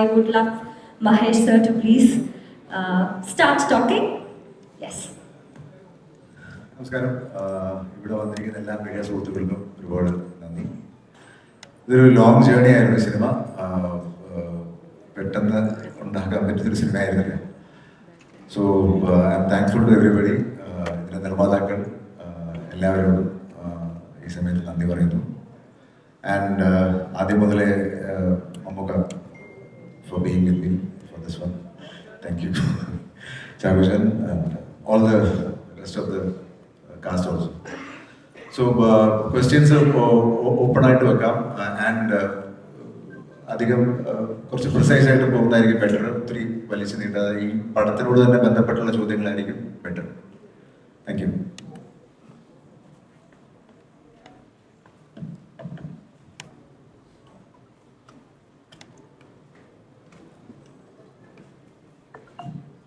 I would love Mahesh sir to please start talking. Yes. നമസ്കാരം. ഇവിടെ വന്നിരിക്കുന്ന എല്ലാ മീഡിയ സുഹൃത്തുക്കൾക്കും ഒരുപാട് നന്ദി. ഇതൊരു ലോങ് ജേർണി ആയിരുന്നു സിനിമ. പെട്ടെന്ന് ഉണ്ടാക്കാൻ പറ്റുന്നൊരു സിനിമ ആയിരുന്നില്ല. So I am thankful to everybody. ഇതിൻ്റെ നിർമ്മാതാക്കൾ എല്ലാവരോടും ഈ സമയത്ത് നന്ദി പറയുന്നു. ആൻഡ് ആദ്യം മുതലേ Mammukka for being with me for this one. Thank you. Chavishan and all the rest of the cast also. So questions open ആയിട്ട് വെക്കാം. ആൻഡ് അധികം കുറച്ച് പ്രിസൈസ് ആയിട്ട് പോകുന്നതായിരിക്കും ബെറ്റർ. ഒത്തിരി വലിച്ചു നീട്ടാതെ ഈ പടത്തിനോട് തന്നെ ബന്ധപ്പെട്ടുള്ള ചോദ്യങ്ങളായിരിക്കും ബെറ്റർ. Thank you.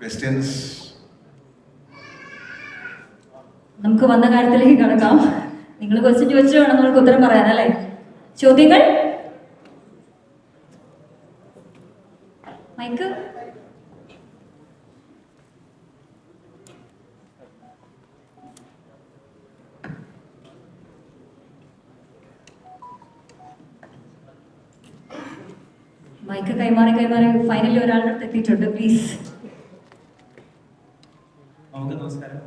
Questions? നമുക്ക് വന്ന കാര്യത്തിലേക്ക് കടക്കാം. നിങ്ങൾ ക്വസ്റ്റ്യൻ ചോദിച്ചു വേണം നമുക്ക് ഉത്തരം പറയാൻ അല്ലേ? ചോദ്യങ്ങൾ മൈക്ക് മൈക്ക് കൈമാറി ഫൈനലി ഒരാളുടെ അടുത്ത് എത്തിയിട്ടുണ്ട്. പ്ലീസ്. നമുക്ക് നമസ്കാരം.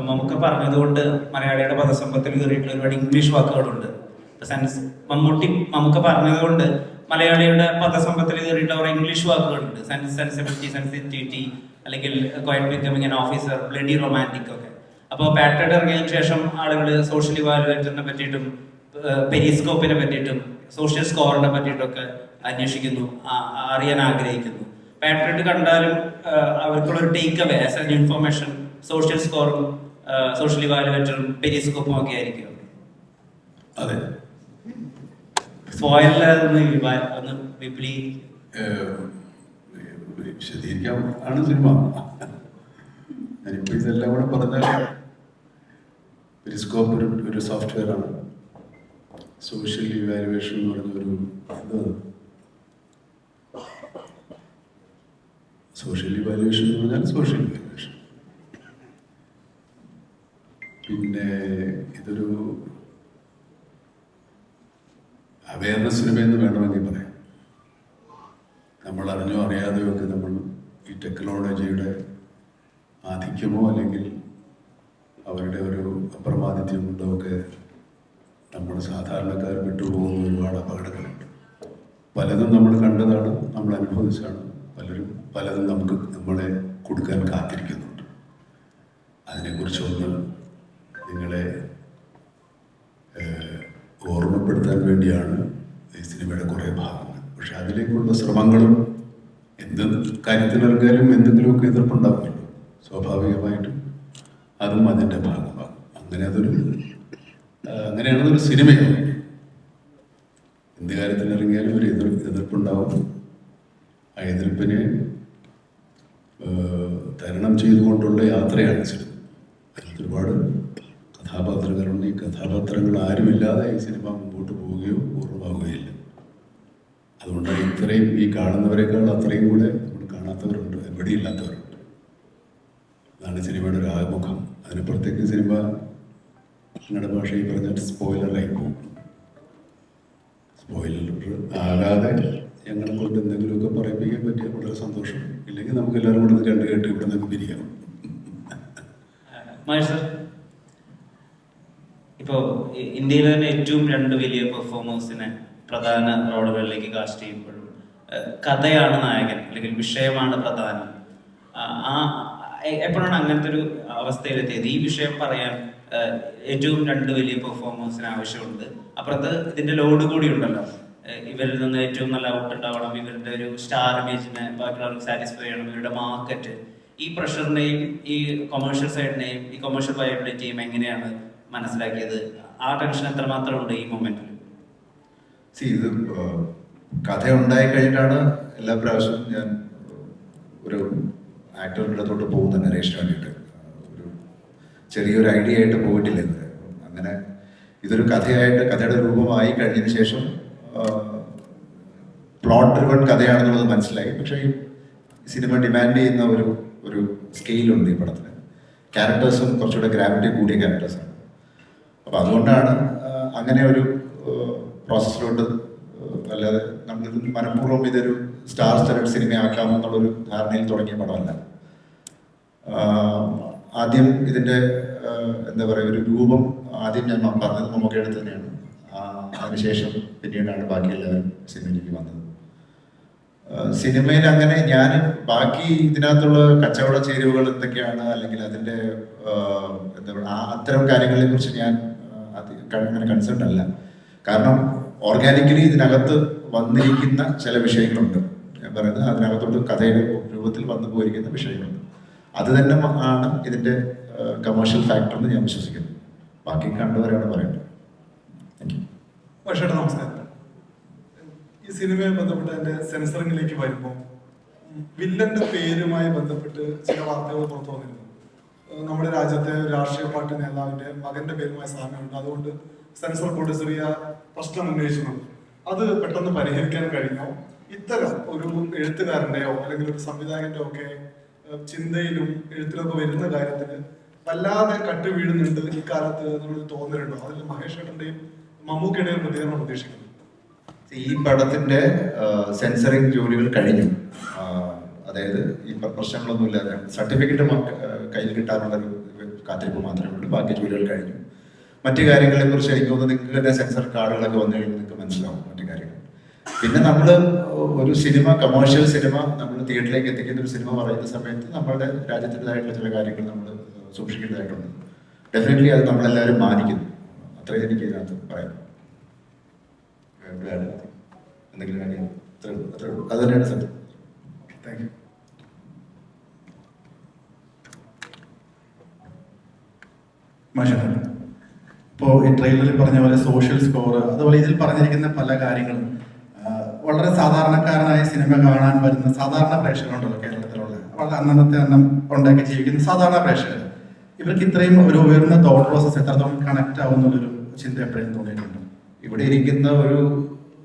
മമ്മൂക്ക പറഞ്ഞതുകൊണ്ട് മലയാളിയുടെ പദസമ്പത്തിൽ കയറിയിട്ടുള്ള ഒരുപാട് ഇംഗ്ലീഷ് വാക്കുകളുണ്ട്. മമ്മൂക്ക പറഞ്ഞതുകൊണ്ട് മലയാളിയുടെ പദസമ്പത്തിൽ കയറിയിട്ടുള്ള ഇംഗ്ലീഷ് വാക്കുകളുണ്ട്. സെൻസിറ്റിവിറ്റി, അല്ലെങ്കിൽ quiet becoming an officer, bloody romantic ഒക്കെ. അപ്പോൾ പാട്രിയോട്ട് ഇറങ്ങിയതിനു ശേഷം ആളുകൾ സോഷ്യൽ ഇവാലുവേറ്ററിനെ പറ്റിയിട്ടും പെരിസ്കോപ്പിനെ പറ്റിയിട്ടും സോഷ്യൽ സ്കോറിനെ പറ്റിയിട്ടൊക്കെ അന്വേഷിക്കുന്നു, അറിയാൻ ആഗ്രഹിക്കുന്നു. പാട്രിയോട്ട് കണ്ടാലും അവർക്കുള്ളൊരു take away as an information social സ്കോറും സോഷ്യൽ ഇവാലുവേറ്ററും പെരിസ്കോപ്പും ഒക്കെ ആയിരിക്കും. അതെ, ഒന്ന് വിപ്ലി വിശദീകരിക്കാൻ ആണ് സിനിമ. ഞാനിപ്പോൾ ഇതെല്ലാം കൂടെ പറഞ്ഞാൽ പെരിസ്കോപ്പ് ഒരു സോഫ്റ്റ്വെയർ ആണ്. സോഷ്യൽ ഇവാലുവേഷൻ എന്ന് പറഞ്ഞൊരു സോഷ്യൽ ഇവാലുവേഷൻ എന്ന് പറഞ്ഞാൽ സോഷ്യൽ ഇവാലുവേഷൻ. പിന്നെ ഇതൊരു അവയർനെസ് സിനിമയെന്ന് വേണമെങ്കിൽ പറയാം. നമ്മൾ അറിഞ്ഞോ അറിയാതെയോ ഒക്കെ നമ്മൾ ഈ ടെക്നോളജിയുടെ ആധിക്യമോ അല്ലെങ്കിൽ അവരുടെ ഒരു അപ്രമാദിത്യം കൊണ്ടോ ഒക്കെ നമ്മൾ സാധാരണക്കാർ വിട്ടുപോകുന്ന ഒരുപാട് അപകടങ്ങളുണ്ട്. പലതും നമ്മൾ കണ്ടതാണ്, നമ്മൾ അനുഭവിച്ചാണ്. പലതും നമ്മളെ കൊടുക്കാൻ കാത്തിരിക്കുന്നുണ്ട്. അതിനെക്കുറിച്ചൊന്ന് നിങ്ങളെ ഓർമ്മപ്പെടുത്താൻ വേണ്ടിയാണ് ഈ സിനിമയുടെ കുറേ ഭാഗങ്ങൾ. പക്ഷെ അതിലേക്കുള്ള ശ്രമങ്ങളും എന്ത് കാര്യത്തിനിറങ്ങിയാലും എന്തെങ്കിലുമൊക്കെ എതിർപ്പുണ്ടാവുമല്ലോ, സ്വാഭാവികമായിട്ടും അതും അതിൻ്റെ ഭാഗമാകും. അങ്ങനെയാണതൊരു സിനിമയാണ്. എന്ത് കാര്യത്തിനിറങ്ങിയാലും ഒരു എതിർപ്പുണ്ടാവും. ആ എതിർപ്പിനെ തരണം ചെയ്തുകൊണ്ടുള്ള യാത്രയാണ് സിനിമ. അതിനകത്ത് ഒരുപാട് കഥാപാത്രങ്ങളുണ്ട്. ഈ കഥാപാത്രങ്ങൾ ആരുമില്ലാതെ ഈ സിനിമ മുമ്പോട്ട് പോവുകയോ പൂർണ്ണമാവുകയില്ല. അതുകൊണ്ടാണ് ഇത്രയും ഈ കാണുന്നവരെക്കാൾ അത്രയും കൂടെ നമ്മൾ കാണാത്തവരുണ്ട്, എവിടെയില്ലാത്തവരുണ്ട്. അതാണ് സിനിമയുടെ ഒരു ആമുഖം. അതിനപ്പുറത്തേക്ക് സിനിമ നിങ്ങളുടെ ഭാഷയിൽ പറഞ്ഞാൽ സ്പോയിലറായി പോകും. സ്പോയിലർ ആകാതെ ഞങ്ങളെ കൊണ്ട് എന്തെങ്കിലുമൊക്കെ പറയിപ്പിക്കാൻ പറ്റിയാൽ വളരെ സന്തോഷം. ഇല്ലെങ്കിൽ നമുക്ക് എല്ലാവരും കൂടെ കണ്ടു കേട്ട് ഇവിടെ നിന്ന് പിരിയാം. ഇപ്പോൾ ഇന്ത്യയിലെ തന്നെ ഏറ്റവും രണ്ട് വലിയ പെർഫോമേഴ്സിനെ പ്രധാന റോളുകളിലേക്ക് കാസ്റ്റ് ചെയ്യുമ്പോഴും കഥയാണ് നായകൻ, അല്ലെങ്കിൽ വിഷയമാണ് പ്രധാനം. എപ്പോഴാണ് അങ്ങനത്തെ ഒരു അവസ്ഥയിലെത്തിയത്? ഈ വിഷയം പറയാൻ ഏറ്റവും രണ്ട് വലിയ പെർഫോമേഴ്സിന് ആവശ്യമുണ്ട്. അപ്പുറത്ത് ഇതിന്റെ ലോഡ് കൂടി ഉണ്ടല്ലോ. ഇവരിൽ നിന്ന് ഏറ്റവും നല്ല ഔട്ട് ഉണ്ടാവണം, ഇവരുടെ ഒരു സ്റ്റാർ ഇമേജിനെ ബാക്കിയുള്ളവർക്ക് സാറ്റിസ്ഫൈ ചെയ്യണം, ഇവരുടെ മാർക്കറ്റ്. ഈ പ്രഷറിനെയും ഈ കൊമേഴ്ഷ്യൽ സൈഡിനെയും ഈ കൊമേഴ്ഷ്യൽ വയബിലിറ്റിയും എങ്ങനെയാണ് മനസ്സിലാക്കിയത്? ആ ടെൻഷൻ എത്രമാത്രം ഉണ്ട് ഈ മൊമെന്റിൽ? ഇത് കഥ ഉണ്ടായി കഴിഞ്ഞിട്ടാണ് എല്ലാ പ്രാവശ്യവും ഞാൻ ഒരു ആക്ടറിൻ്റെ അടുത്തോട്ട് പോകുന്ന നരേഷന് വേണ്ടിയിട്ട്. ഒരു ചെറിയൊരു ഐഡിയ ആയിട്ട് പോയിട്ടില്ല ഇതുവരെ. അങ്ങനെ ഇതൊരു കഥയുടെ രൂപമായി കഴിഞ്ഞതിന് ശേഷം പ്ലോട്ട് ഡ്രിവൺ കഥയാണെന്നുള്ളത് മനസ്സിലായി. പക്ഷേ ഈ സിനിമ ഡിമാൻഡ് ചെയ്യുന്ന ഒരു സ്കെയിലുണ്ട് ഈ പടത്തിന്. ക്യാരക്ടേഴ്സും കുറച്ചുകൂടെ ഗ്രാവിറ്റി കൂടിയ ക്യാരക്ടേഴ്സാണ്. അപ്പോൾ അതുകൊണ്ടാണ് അങ്ങനെ ഒരു പ്രോസസ്സിലോട്ട്, അല്ലാതെ നമ്മളിത് മനഃപൂർവ്വം ഇതൊരു സ്റ്റാർ സ്റ്റഡഡ് സിനിമയാക്കാമെന്നുള്ളൊരു ധാരണയിൽ തുടങ്ങിയ പടമല്ല. ആദ്യം ഇതിൻ്റെ എന്താ പറയുക, ഒരു രൂപം ആദ്യം ഞാൻ പറഞ്ഞത് മമ്മൂക്കയുടെ തന്നെയാണ്. അതിനുശേഷം പിന്നീടാണ് ബാക്കി എല്ലാവരും സിനിമയിലേക്ക് വന്നത്. സിനിമയിൽ അങ്ങനെ ഞാൻ ബാക്കി ഇതിനകത്തുള്ള കച്ചവട ചേരുവകൾ എന്തൊക്കെയാണ്, അല്ലെങ്കിൽ അതിൻ്റെ എന്താ പറയുക, അത്തരം കാര്യങ്ങളെ കുറിച്ച് ഞാൻ അങ്ങനെ കൺസേൺ അല്ല. കാരണം ഓർഗാനിക്കലി ഇതിനകത്ത് വന്നിരിക്കുന്ന ചില വിഷയങ്ങളുണ്ട്. ഞാൻ പറയുന്നത് അതിനകത്തോട്ട് കഥയുടെ രൂപത്തിൽ വന്നു പോയിരിക്കുന്ന വിഷയങ്ങളുണ്ട്. അത് തന്നെ ആണ് ഇതിൻ്റെ കമേഴ്ഷ്യൽ ഫാക്ടർ എന്ന് ഞാൻ വിശ്വസിക്കുന്നു. ബാക്കി കണ്ടവരാണ് പറയേണ്ടത്. Thank you. പക്ഷേ നമസ്കാരം. ഈ സിനിമയെ ബന്ധപ്പെട്ട് അതിന്റെ സെൻസറിങ്ങിലേക്ക് വരുമ്പോൾ വില്ലന്റെ പേരുമായി ബന്ധപ്പെട്ട് ചില വാർത്തകൾ പുറത്തു വന്നിരുന്നു. നമ്മുടെ രാജ്യത്തെ രാഷ്ട്രീയ പാർട്ടി നേതാവിന്റെ മകന്റെ പേരുമായി സാമ്യമുണ്ട്, അതുകൊണ്ട് സെൻസർ ബോർഡ് ചെറിയ പ്രശ്നം ഉന്നയിച്ചിട്ടുണ്ട്. അത് പെട്ടെന്ന് പരിഹരിക്കാൻ കഴിഞ്ഞോ? ഇത്തരം ഒരു എഴുത്തുകാരന്റെയോ അല്ലെങ്കിൽ ഒരു സംവിധായകന്റെ ഒക്കെ ചിന്തയിലും എഴുത്തിലൊക്കെ വരുന്ന കാര്യത്തിന് വല്ലാതെ കട്ട് വീഴുന്നുണ്ട് ഇക്കാലത്ത് നമ്മൾ തോന്നലുണ്ടോ? അതിൽ മഹേഷ് ഏട്ടന്റെയും മമ്മൂക്കയുടെയും പ്രതികരണം പ്രതീക്ഷിക്കുന്നു. ഈ പടത്തിന്റെ സെൻസറിങ് ജോലികൾ കഴിഞ്ഞു. അതായത് ഈ പ്രശ്നങ്ങളൊന്നുമില്ലാതെ സർട്ടിഫിക്കറ്റ് കയ്യിൽ കിട്ടാനുള്ള ഒരു കാത്തിരിപ്പ് മാത്രമേ ഉള്ളൂ. ബാക്കി ജോലികൾ കഴിഞ്ഞു. മറ്റു കാര്യങ്ങളെ കുറിച്ച് എനിക്ക് തോന്നുന്നു നിങ്ങൾക്ക് തന്നെ സെൻസർ കാർഡുകളൊക്കെ വന്നു കഴിയുമ്പോൾ നിങ്ങൾക്ക് മനസ്സിലാവും മറ്റു കാര്യങ്ങൾ. പിന്നെ നമ്മൾ ഒരു സിനിമ, കമേഴ്ഷ്യൽ സിനിമ നമ്മൾ തിയേറ്ററിലേക്ക് എത്തിക്കുന്ന ഒരു സിനിമ പറയുന്ന സമയത്ത് നമ്മളുടെ രാജ്യത്തിൻ്റെതായിട്ടുള്ള ചില കാര്യങ്ങൾ നമ്മൾ സൂക്ഷിക്കേണ്ടതായിട്ടുണ്ട്. ഡെഫിനറ്റ്ലി അത് നമ്മളെല്ലാവരും മാനിക്കുന്നു. അത്രയും എനിക്ക് ഇതിനകത്ത് പറയാം. എന്തെങ്കിലും കാര്യം അത് തന്നെയാണ് സത്യം. Thank you. ഇപ്പോൾ ഈ ട്രെയിലറിൽ പറഞ്ഞ പോലെ സോഷ്യൽ സ്കോർ, അതുപോലെ ഇതിൽ പറഞ്ഞിരിക്കുന്ന പല കാര്യങ്ങളും വളരെ സാധാരണക്കാരനായ സിനിമ കാണാൻ വരുന്ന സാധാരണ പ്രേക്ഷകരുണ്ടല്ലോ കേരളത്തിലുള്ള, വളരെ അന്നത്തെ അന്നം ഉണ്ടാക്കി ജീവിക്കുന്ന സാധാരണ പ്രേക്ഷകർ, ഇവർക്ക് ഇത്രയും ഒരു ഉയർന്ന തോട്ട് പ്രോസസ് എത്രത്തോളം കണക്ട് ആവുന്നുള്ളൊരു ചിന്ത എപ്പോഴും തോന്നിയിട്ടുണ്ട്? ഇവിടെ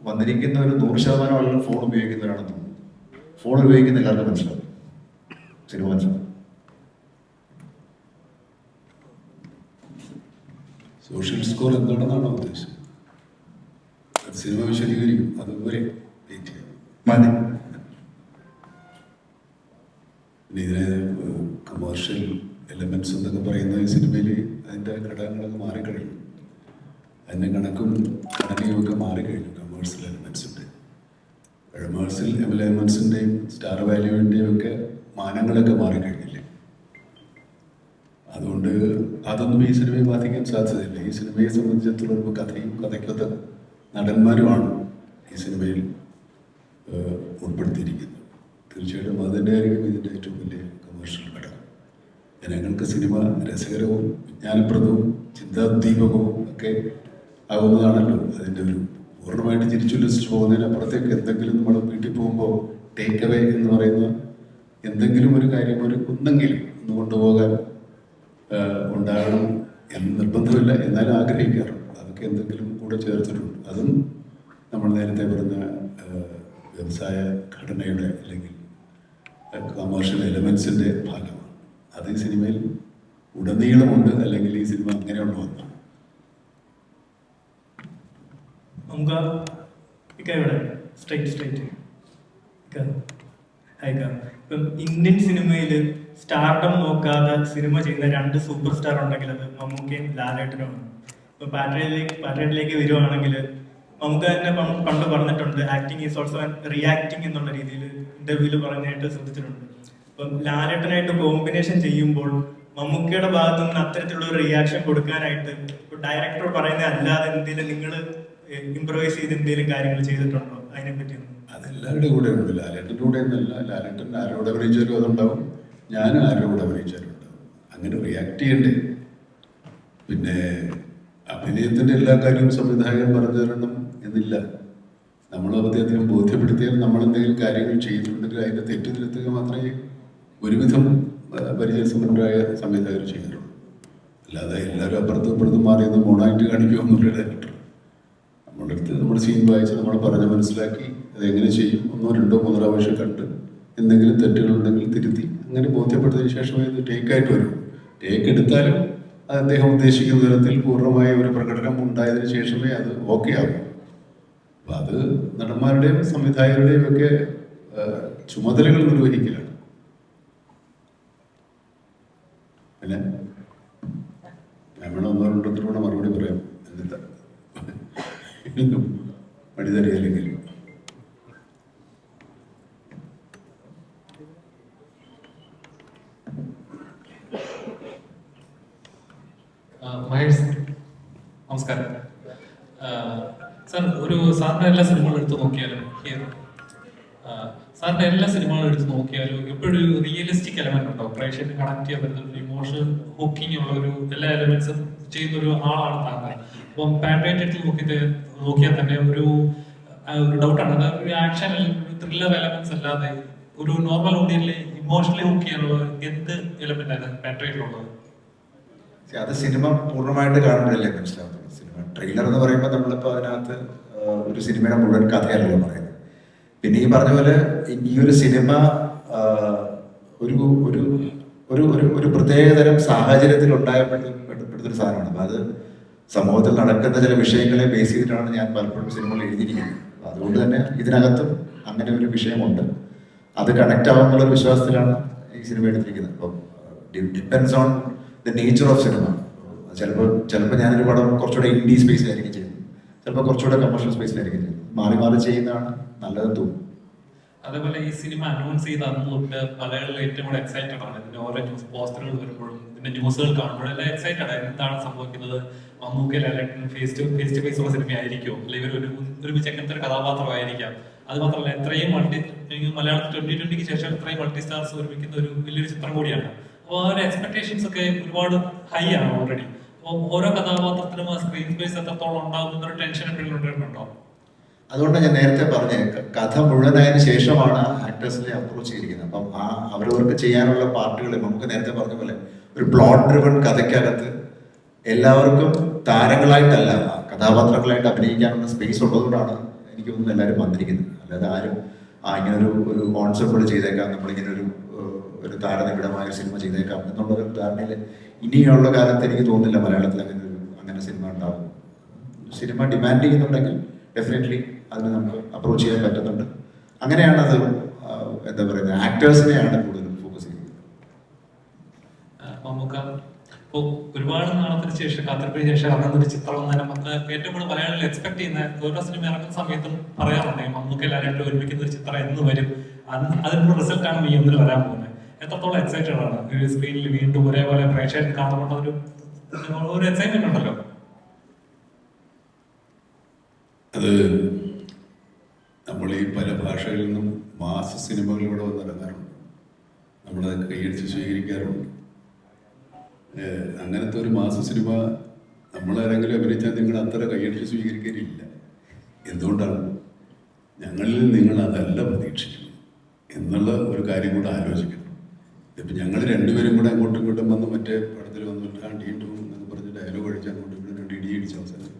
വന്നിരിക്കുന്ന ഒരു 100% ആളുകൾ ഫോൺ ഉപയോഗിക്കുന്നവരാണെന്ന് തോന്നുന്നു. ഫോൺ ഉപയോഗിക്കുന്ന എല്ലാവർക്കും മനസ്സിലാവും സിനിമ മനസ്സിലാവും. സോഷ്യൽ സ്കോർ എന്താണെന്നാണോ ഉദ്ദേശിച്ചത്? അത് സിനിമ വിശദീകരിക്കും. അതുവരെ വെയിറ്റ് ചെയ്യാം. മതി. പിന്നെ ഇതിനെ കമേഴ്ഷ്യൽ എലമെന്റ്സ് എന്നൊക്കെ പറയുന്ന ഈ സിനിമയിൽ അതിൻ്റെ ഘടകങ്ങളൊക്കെ മാറിക്കഴിഞ്ഞു. അതിൻ്റെ കണക്കും ഘടനയും ഒക്കെ മാറിക്കഴിഞ്ഞു. കമേഴ്ഷ്യൽ എലമെന്റ്സിൻ്റെ എലമെന്റ്സിൻ്റെയും സ്റ്റാർ വാല്യൂവിൻ്റെയും ഒക്കെ മാനങ്ങളൊക്കെ മാറിക്കഴിഞ്ഞില്ലേ. അതുകൊണ്ട് അതൊന്നും ഈ സിനിമയെ ബാധിക്കാൻ സാധ്യതയില്ല. ഈ സിനിമയെ സംബന്ധിച്ചിടത്തോളം കഥയും കഥയ്ക്കൊത്ത നടന്മാരുമാണ് ഈ സിനിമയിൽ ഉൾപ്പെടുത്തിയിരിക്കുന്നത്. തീർച്ചയായിട്ടും അത് തന്നെയായിരിക്കും ഇതിൻ്റെ ഏറ്റവും വലിയ കമേഴ്ഷ്യൽ ഘടകം. ജനങ്ങൾക്ക് സിനിമ രസകരവും വിജ്ഞാനപ്രദവും ചിന്താദീപകവും ഒക്കെ ആകുന്നതാണല്ലോ അതിൻ്റെ ഒരു പൂർണ്ണമായിട്ട് തിരിച്ചുല്ലസിച്ച് പോകുന്നതിനപ്പുറത്തേക്ക് എന്തെങ്കിലും നമ്മൾ വീട്ടിൽ പോകുമ്പോൾ ടേക്ക് അവേ എന്ന് പറയുന്ന എന്തെങ്കിലും ഒരു കാര്യം, ഒരു കുന്നെങ്കിലും ഒന്ന് കൊണ്ടുപോകാൻ ഉണ്ടാകണം എന്ന് നിർബന്ധമില്ല, എന്നാലും ആഗ്രഹിക്കാറുണ്ട്. അതൊക്കെ എന്തെങ്കിലും കൂടെ ചേർത്തിട്ടുണ്ട്. അതും നമ്മൾ നേരത്തെ പറഞ്ഞ വ്യവസായ ഘടനയുടെ അല്ലെങ്കിൽ കമേഴ്ഷ്യൽ എലമെൻസിൻ്റെ ഭാഗമാണ്. അത് ഈ സിനിമയിൽ ഉടനീളമുണ്ട്, അല്ലെങ്കിൽ ഈ സിനിമ അങ്ങനെയുള്ള ഒന്നാണ്. ഇപ്പം ഇന്ത്യൻ സിനിമയിൽ സ്റ്റാർഡം നോക്കാതെ സിനിമ ചെയ്യുന്ന 2 സൂപ്പർ സ്റ്റാർ ഉണ്ടെങ്കിൽ അത് മമ്മൂക്കയും ലാലേട്ടനുമാണ്. ഇപ്പൊ പാട്രിയറ്റിലേക്ക് വരുവാണെങ്കിൽ മമ്മൂക്ക തന്നെ പണ്ട് പറഞ്ഞിട്ടുണ്ട്, ആക്ടിങ് ഈസ് ഓൾസോ റിയാക്ടിങ് എന്നുള്ള രീതിയിൽ ഇന്റർവ്യൂവിൽ പറഞ്ഞായിട്ട് ശ്രദ്ധിച്ചിട്ടുണ്ട്. അപ്പം ലാലേട്ടനായിട്ട് കോമ്പിനേഷൻ ചെയ്യുമ്പോൾ മമ്മൂക്കയുടെ ഭാഗത്തു നിന്ന് അത്തരത്തിലുള്ള ഒരു റിയാക്ഷൻ കൊടുക്കാനായിട്ട് ഡയറക്ടർ പറയുന്നത് അല്ലാതെ എന്തെങ്കിലും നിങ്ങൾ ഇംപ്രവൈസ് ചെയ്ത് എന്തെങ്കിലും കാര്യങ്ങൾ ചെയ്തിട്ടുണ്ടോ? അതിനെപ്പറ്റി അതെല്ലാവരുടെ കൂടെ ഉണ്ട്. ലാലേട്ടൻ്റെ കൂടെ ഒന്നല്ല. ലാലേട്ടൻ ആരോട് അഭിനയിച്ചാലും അതുണ്ടാവും, ഞാനും ആരോട് അഭിനയിച്ചാലും ഉണ്ടാവും. അങ്ങനെ റിയാക്ട് ചെയ്യണ്ടേ? പിന്നെ അഭിനയത്തിൻ്റെ എല്ലാ കാര്യവും സംവിധായകൻ പറഞ്ഞു തരണം എന്നില്ല. നമ്മൾ അദ്ദേഹത്തിന് ബോധ്യപ്പെടുത്തിയാൽ നമ്മൾ എന്തെങ്കിലും കാര്യങ്ങൾ ചെയ്തിട്ടുണ്ടെങ്കിൽ അതിൻ്റെ തെറ്റ് തിരുത്തുക മാത്രമേ ഒരുവിധം പരിചയസമ്പന്നരായ സംവിധായകർ ചെയ്യാറുള്ളൂ. അല്ലാതെ എല്ലാവരും അപ്പുറത്തും ഇപ്പുറത്തും മാറിയെന്ന് മോണായിട്ട് കാണിക്കുമെന്നുള്ള ഡയറക്ടർ. നമ്മുടെ എടുത്ത് നമ്മൾ സീൻ വായിച്ച് നമ്മൾ പറഞ്ഞ് മനസ്സിലാക്കി അതെങ്ങനെ ചെയ്യും 1, 2, 3 പ്രാവശ്യം കണ്ട് എന്തെങ്കിലും തെറ്റുകളുണ്ടെങ്കിൽ തിരുത്തി അങ്ങനെ ബോധ്യപ്പെട്ടതിന് ശേഷമേ ഇത് ടേക്കായിട്ട് വരും. ടേക്ക് എടുത്താലും അത് അദ്ദേഹം ഉദ്ദേശിക്കുന്ന തരത്തിൽ പൂർണ്ണമായ ഒരു പ്രകടനം ഉണ്ടായതിനു ശേഷമേ അത് ഓക്കെ ആകും. അപ്പം അത് നടന്മാരുടെയും സംവിധായകരുടെയും ഒക്കെ ചുമതലകൾ നിർവഹിക്കലാണ്. പിന്നെ ഞാൻ വേണം 1 2 കൂടെ മറുപടി പറയാം. എന്നിട്ട് മടിതറിയില്ലെങ്കിൽ മഹേഷ് നമസ്കാരം. സാർ, ഒരു സാറിൻ്റെ എല്ലാ സിനിമകളും എടുത്ത് നോക്കിയാലും സാറിൻ്റെ എല്ലാ സിനിമകളും എടുത്ത് നോക്കിയാലും എപ്പോഴും റിയലിസ്റ്റിക് എലമെന്റ് ഉണ്ടോ? പ്രേക്ഷകന് കണക്ട് ചെയ്യാൻ പറ്റുന്ന ഒരു ഇമോഷണൽ ഹുക്കിംഗ് ഉള്ള ഒരു എല്ലാ എലമെന്റ്സും ചെയ്യുന്ന ഒരു ആളാണ് താങ്കൾ. അപ്പം പാട്രിയറ്റ് എടുത്ത് നോക്കിയാൽ തന്നെ ഒരു ഡൗട്ടാണ്, അത് ഒരു ആക്ഷൻ അല്ലെങ്കിൽ ഒരു ത്രില്ലർ എലമെന്റ്സ് അല്ലാതെ ഒരു നോർമൽ ഓഡിയൻസിലെ ഇമോഷണലി ഹുക്ക് ചെയ്യാനുള്ള എന്ത് എലമെന്റ് ആണ് പാട്രിയറ്റിലുള്ളത്? അത് സിനിമ പൂർണ്ണമായിട്ട് കാണുമ്പോഴല്ലേ മനസ്സിലാവുന്നത്. സിനിമ ട്രെയിലർ എന്ന് പറയുമ്പോൾ നമ്മളിപ്പോൾ അതിനകത്ത് ഒരു സിനിമയുടെ മുഴുവൻ കഥയല്ലോ പറയുന്നത്. പിന്നെ ഈ പറഞ്ഞ പോലെ ഈ ഒരു സിനിമ ഒരു ഒരു ഒരു ഒരു പ്രത്യേകതരം സാഹചര്യത്തിൽ ഉണ്ടായപ്പെടുന്നൊരു സാധനമാണ്. അപ്പം അത് സമൂഹത്തിൽ നടക്കുന്ന ചില വിഷയങ്ങളെ ബേസ് ചെയ്തിട്ടാണ് ഞാൻ പലപ്പോഴും സിനിമകൾ എഴുതിയിരിക്കുന്നത്. അതുകൊണ്ട് തന്നെ ഇതിനകത്തും അങ്ങനെ ഒരു വിഷയമുണ്ട്. അത് കണക്ട് ആവുന്നുള്ളൊരു വിശ്വാസത്തിലാണ് ഈ സിനിമ എടുത്തിരിക്കുന്നത്. അപ്പം depends on the nature of cinema. ചിലപ്പോൾ ഞാനൊരു പടം കുറച്ചുകൂടെ ഇൻഡി സ്പേസിലായിരിക്കും ചെയ്യുന്നത്, ചിലപ്പോൾ കുറച്ചുകൂടെ കമേഴ്ഷ്യൽ സ്പേസിലായിരിക്കും ചെയ്യുന്നത്. മാറി മാറി ചെയ്യുന്നതാണ് നല്ലതെന്ന് തോന്നുന്നു. അതേപോലെ ഈ സിനിമ അനൗൺസ് ചെയ്ത അന്ന് തൊട്ട് മലയാളികൾ ഏറ്റവും കൂടെ എക്സൈറ്റഡ് ആണ്. ഇതിന്റെ ഓരോ ന്യൂസ് പോസ്റ്ററുകൾ വരുമ്പോഴും ഇതിന്റെ ന്യൂസുകൾ കാണുമ്പോഴും എല്ലാം എക്സൈറ്റഡ് ആണ്. എന്താണ് സംഭവിക്കുന്നത്? മമ്മൂക്ക ലാലേട്ടൻ ഫേസ് ടു ഫേസ് ഉള്ള സിനിമയായിരിക്കും, അല്ലെങ്കിൽ ഒരുമിച്ച് എങ്ങനത്തെ ഒരു കഥാപാത്രമായിരിക്കാം. അത് മാത്രമല്ല, ഇത്രയും മലയാളത്തിൽ 2020 ശേഷം ഇത്രയും മൾട്ടി സ്റ്റാർസ് ഒരുമിക്കുന്ന ഒരു വലിയൊരു ചിത്രം കൂടിയാണ്. അപ്പോൾ ആ ഒരു എക്സ്പെക്ടേഷൻസ് ഒക്കെ ഒരുപാട് ഹൈ ആണ് ഓൾറെഡി. അപ്പോൾ ഓരോ കഥാപാത്രത്തിനും ആ സ്ക്രീൻ സ്പേസ് എത്രത്തോളം ഉണ്ടാവും എന്നൊരു ടെൻഷൻ എപ്പോഴും ഉണ്ടായിട്ടുണ്ടോ? അതുകൊണ്ട് ഞാൻ നേരത്തെ പറഞ്ഞ കഥ മുഴുവനായതിനു ശേഷമാണ് ആക്ടേഴ്സിനെ അപ്രോച്ച് ചെയ്തിരിക്കുന്നത്. അപ്പം അവരവർക്ക് ചെയ്യാനുള്ള പാർട്ടുകൾ നമുക്ക് നേരത്തെ പറഞ്ഞ പോലെ ഒരു പ്ലോട്ട് ഡ്രിവൺ കഥയ്ക്കകത്ത് എല്ലാവർക്കും താരങ്ങളായിട്ടല്ല, കഥാപാത്രങ്ങളായിട്ട് അഭിനയിക്കാനുള്ള സ്പേസ് ഉള്ളതുകൊണ്ടാണ് എനിക്ക് തോന്നുന്നു എല്ലാവരും വന്നിരിക്കുന്നത്. അല്ലാതെ ആരും ഇങ്ങനൊരു കോൺസെപ്റ്റ് ചെയ്തേക്കാം, നമ്മളിങ്ങനെ ഒരു താരനിബിഡമായ സിനിമ ചെയ്തേക്കാം എന്നുള്ളൊരു ധാരണയിൽ ഇനിയുള്ള കാലത്ത് എനിക്ക് തോന്നുന്നില്ല മലയാളത്തിൽ അങ്ങനെ സിനിമ ഉണ്ടാവും. സിനിമ ഡിമാൻഡ് ചെയ്യുന്നുണ്ടെങ്കിൽ ഡെഫിനറ്റ്ലി അതിന് നമുക്ക് അപ്രോച്ച് ചെയ്യാൻ പറ്റുന്നുണ്ട്. അങ്ങനെയാണ് അത് എന്താ പറയുന്നത്, ആക്ടേഴ്സിനെയാണ് കൂടുതൽ ഫോക്കസ് ചെയ്യുന്നത്. മമ്മൂക്ക ഇപ്പോൾ ഒരുപാട് നാളത്തിന് ശേഷം, കാത്തിരിപ്പിന് ശേഷം ഇറങ്ങുന്ന ഒരു ചിത്രം തന്നെ നമുക്ക് ഏറ്റവും കൂടുതൽ മലയാളികൾ എക്സ്പെക്ട് ചെയ്യുന്ന ഓരോ സിനിമ ഇറങ്ങുന്ന സമയത്തും പറയാറുണ്ട് മമ്മൂക്ക ലാലേട്ടൻ ഒരുമിക്കുന്ന ഒരു ചിത്രം എന്ന് വരും, അതിനുള്ള റിസൾട്ടാണ് ഈ ഒന്നിൽ വരാൻ പോകുന്നത്. എത്രത്തോളം എക്സൈറ്റഡ് ആണ് ഒരു സ്ക്രീനിൽ വീണ്ടും ഒരേപോലെ പ്രേക്ഷകർ കാണുമ്പോൾ ഒരു എക്സൈറ്റ്മെന്റ് ഉണ്ടല്ലോ? അത് നമ്മൾ ഈ പല ഭാഷകളിൽ നിന്നും മാസ സിനിമകൾ ഇവിടെ വന്നിറങ്ങാറുണ്ട്, നമ്മളത് കൈയടിച്ച് സ്വീകരിക്കാറുണ്ട്. അങ്ങനത്തെ ഒരു മാസ സിനിമ നമ്മളാരെങ്കിലും അഭിനയിച്ചാൽ നിങ്ങൾ അത്ര കൈയടിച്ച് സ്വീകരിക്കാനില്ല. എന്തുകൊണ്ടാണ്? ഞങ്ങളിൽ നിങ്ങൾ അതല്ല പ്രതീക്ഷിക്കുന്നത് എന്നുള്ള ഒരു കാര്യം കൂടെ ആലോചിക്കണം. ഇപ്പം ഞങ്ങൾ രണ്ടുപേരും കൂടെ അങ്ങോട്ടും ഇങ്ങോട്ടും വന്ന് മറ്റേ പടത്തിൽ വന്നിട്ട് ഡീണ്ടും എന്നൊക്കെ പറഞ്ഞ് ഡയലോഗ് അടിച്ച് അങ്ങോട്ടും ഇങ്ങോട്ടും 2 ഇടി അടിച്ച അവസാനം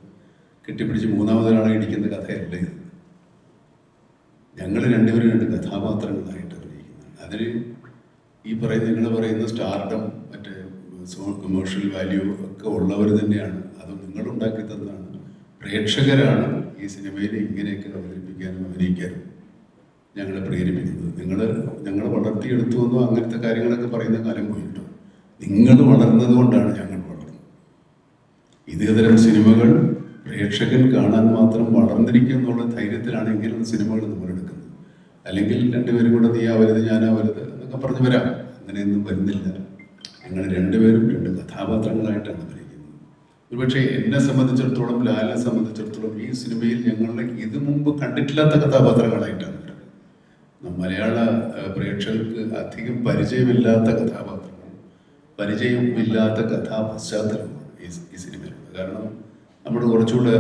കെട്ടിപ്പിടിച്ച് മൂന്നാമതൊരാളെ ഇടിക്കുന്ന കഥയല്ല ഇത്. ഞങ്ങൾ രണ്ടുപേരും 2 കഥാപാത്രങ്ങളായിട്ട് അഭിനയിക്കുന്നതാണ്. അതിന് ഈ നിങ്ങൾ പറയുന്ന സ്റ്റാർഡം, മറ്റേ കമേഴ്ഷ്യൽ വാല്യൂ ഒക്കെ ഉള്ളവർ തന്നെയാണ്. അത് നിങ്ങളുണ്ടാക്കി തന്നാണ്. പ്രേക്ഷകരാണ് ഈ സിനിമയിൽ ഇങ്ങനെയൊക്കെ അവതരിപ്പിക്കാനും അഭിനയിക്കാനും ഞങ്ങളെ പ്രേരിപ്പിക്കുന്നത്. ഞങ്ങൾ വളർത്തിയെടുത്തു എന്നോ അങ്ങനത്തെ കാര്യങ്ങളൊക്കെ പറയുന്ന കാലം പോയിട്ടോ. നിങ്ങൾ വളർന്നത് കൊണ്ടാണ് ഞങ്ങൾ വളർന്നത്. ഇതേതരം സിനിമകൾ പ്രേക്ഷകൻ കാണാൻ മാത്രം വളർന്നിരിക്കും എന്നുള്ള ധൈര്യത്തിലാണ് ഇങ്ങനെയുള്ള സിനിമകൾ നമ്മൾ എടുക്കുന്നത്. അല്ലെങ്കിൽ രണ്ടുപേരും കൂടെ നീ ആവരുത് ഞാനാവരുത് എന്നൊക്കെ പറഞ്ഞു വരാം. അങ്ങനെയൊന്നും വരുന്നില്ല. ഞങ്ങൾ രണ്ടുപേരും 2 കഥാപാത്രങ്ങളായിട്ടാണ് അഭിനയിക്കുന്നത്. ഒരുപക്ഷെ എന്നെ സംബന്ധിച്ചിടത്തോളം, ലാലിനെ സംബന്ധിച്ചിടത്തോളം ഈ സിനിമയിൽ ഞങ്ങൾ ഇത് മുമ്പ് കണ്ടിട്ടില്ലാത്ത കഥാപാത്രങ്ങളായിട്ടാണ് വരുന്നത്. മലയാള പ്രേക്ഷകർക്ക് അധികം പരിചയമില്ലാത്ത കഥാപാത്രങ്ങൾ, പരിചയമില്ലാത്ത കഥാപശ്ചാത്തലമാണ് ഈ സിനിമയിലുള്ളത്. കാരണം നമ്മൾ കുറച്ചുകൂടെ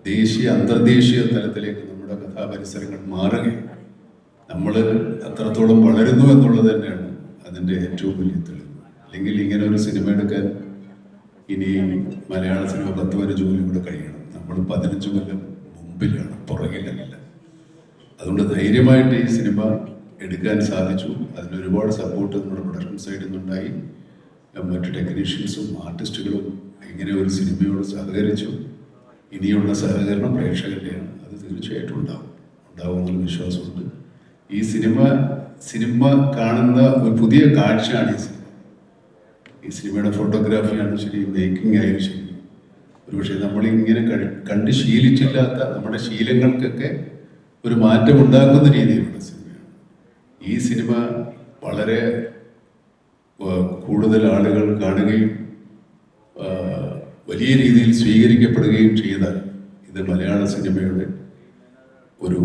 ദേശീയ അന്തർദേശീയ തലത്തിലേക്ക് നമ്മുടെ കഥാപരിസരങ്ങൾ മാറുകയാണ്. നമ്മൾ അത്രത്തോളം വളരുന്നു എന്നുള്ളത് തന്നെയാണ് അതിൻ്റെ ഏറ്റവും വലിയ തെളിവ്. അല്ലെങ്കിൽ ഇങ്ങനെ ഒരു സിനിമ എടുക്കാൻ ഇനി മലയാള സിനിമ 10 വരെ ജോലി കൂടെ കഴിയണം. നമ്മൾ 15 കൊല്ലം മുമ്പേ മുമ്പിലാണ്, പുറകിലല്ല. അതുകൊണ്ട് ധൈര്യമായിട്ട് ഈ സിനിമ എടുക്കാൻ സാധിച്ചു. അതിന് ഒരുപാട് സപ്പോർട്ട് നമ്മുടെ പ്രൊഡക്ഷൻ സൈഡിൽ നിന്നുണ്ടായി. മറ്റ് ടെക്നീഷ്യൻസും ആർട്ടിസ്റ്റുകളും ഇങ്ങനെ ഒരു സിനിമയോട് സഹകരിച്ചു. ഇനിയുള്ള സഹകരണം പ്രേക്ഷകരുടെയാണ്. അത് തീർച്ചയായിട്ടും ഉണ്ടാവും എന്നുള്ള വിശ്വാസമുണ്ട്. ഈ സിനിമ കാണുന്ന ഒരു പുതിയ കാഴ്ചയാണ് ഈ സിനിമയുടെ ഫോട്ടോഗ്രാഫിയാണ് ശരി, മേക്കിംഗ് ആയാലും ശരി. ഒരുപക്ഷെ നമ്മളിങ്ങനെ കണ്ട് ശീലിച്ചില്ലാത്ത നമ്മുടെ ശീലങ്ങൾക്കൊക്കെ ഒരു മാറ്റം ഉണ്ടാക്കുന്ന രീതിയിലുള്ള സിനിമയാണ് ഈ സിനിമ. വളരെ കൂടുതൽ ആളുകൾ കാണുകയും വലിയ രീതിയിൽ സ്വീകരിക്കപ്പെടുകയും ചെയ്താൽ ഇത് മലയാള സിനിമയുടെ ഒരു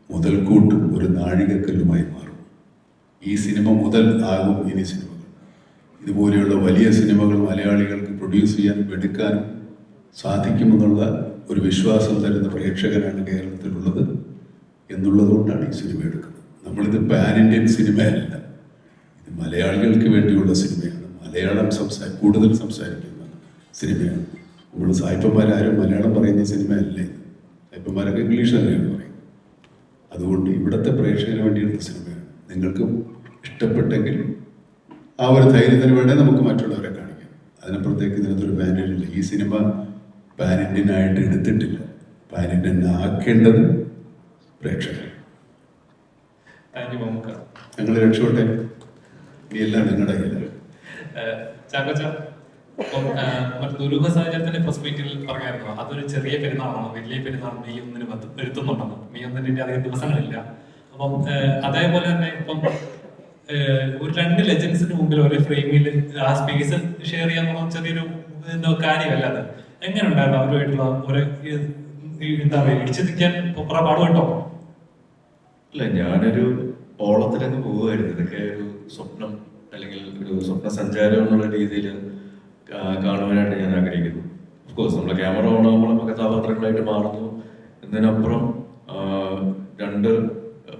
മുതൽക്കൂട്ടും ഒരു നാഴികക്കല്ലുമായി മാറും. ഈ സിനിമ മുതൽ ആകും ഇനി സിനിമകൾ. ഇതുപോലെയുള്ള വലിയ സിനിമകൾ മലയാളികൾക്ക് പ്രൊഡ്യൂസ് ചെയ്യാനും എടുക്കാനും സാധിക്കുമെന്നുള്ള ഒരു വിശ്വാസം തരുന്ന പ്രേക്ഷകരാണ് കേരളത്തിലുള്ളത് എന്നുള്ളതുകൊണ്ടാണ് ഈ സിനിമ എടുക്കുന്നത്. നമ്മളിത് പാൻ ഇന്ത്യൻ സിനിമയല്ല, ഇത് മലയാളികൾക്ക് വേണ്ടിയുള്ള സിനിമയാണ്. മലയാളം കൂടുതൽ സംസാരിക്കുന്ന സിനിമയാണ്. നമ്മൾ സായിപ്പന്മാരാരും മലയാളം പറയുന്ന സിനിമയല്ലേ, സായിപ്പന്മാരൊക്കെ ഇംഗ്ലീഷ് തന്നെയാണ് പറയുന്നത്. അതുകൊണ്ട് ഇവിടുത്തെ പ്രേക്ഷകന് വേണ്ടിയുള്ള സിനിമയാണ്. നിങ്ങൾക്ക് ഇഷ്ടപ്പെട്ടെങ്കിൽ ആ ഒരു ധൈര്യത്തിന് വേണ്ടേ നമുക്ക് മറ്റുള്ളവരെ കാണിക്കാം. അതിനപ്പുറത്തേക്ക് ഇതിനകത്തൊരു പാൻ ഇന്ത്യൻ ഇല്ല. ഈ സിനിമ പാൻ ഇന്ത്യൻ ആയിട്ട് എടുത്തിട്ടില്ല. പാൻ ഇന്ത്യൻ ആക്കേണ്ടത് പ്രേക്ഷകർ. ഞങ്ങൾ രക്ഷപ്പെട്ടെ, ഈ എല്ലാം നിങ്ങളുടെ കയ്യിലാണ്. ദുരൂഹ സാഹചര്യത്തിന്റെ പെർസ്പെക്റ്റീവിൽ പറഞ്ഞായിരുന്നു അതൊരു ചെറിയ പെരുന്നാളാണ്, വലിയ പെരുന്നാൾ മെയ് 1 വരുത്തുന്നുണ്ടെന്ന്. മെയ് 1 അധികം ദിവസങ്ങളില്ല. അപ്പം അതേപോലെ തന്നെ ഇപ്പം ഒരു 2 ലെജൻസിന് മുമ്പിൽ ഒരു ഫ്രെയിമിൽ ആ സ്പേസ് ഷെയർ ചെയ്യാന്നുള്ള ചെറിയൊരു കാര്യമല്ല. അത് എങ്ങനെ ഉണ്ടായിരുന്നു അവരുമായിട്ടുള്ള ഒരു എന്താ പറയുക, ഇടിച്ചു നിൽക്കാൻ പാട് കേട്ടോ? അല്ല, ഞാനൊരു ഓളത്തിലങ്ങ് പോവുമായിരുന്നു. ഇതൊക്കെ ഒരു സ്വപ്നം അല്ലെങ്കിൽ ഒരു സ്വപ്ന സഞ്ചാരം എന്നുള്ള രീതിയിൽ കാണുവാനായിട്ട് ഞാൻ ആഗ്രഹിക്കുന്നു. ഓഫ്കോഴ്സ് നമ്മളെ ക്യാമറ ഓണാകുമ്പോൾ നമ്മൾ കഥാപാത്രങ്ങളായിട്ട് മാറുന്നു. എന്നതിനപ്പുറം 2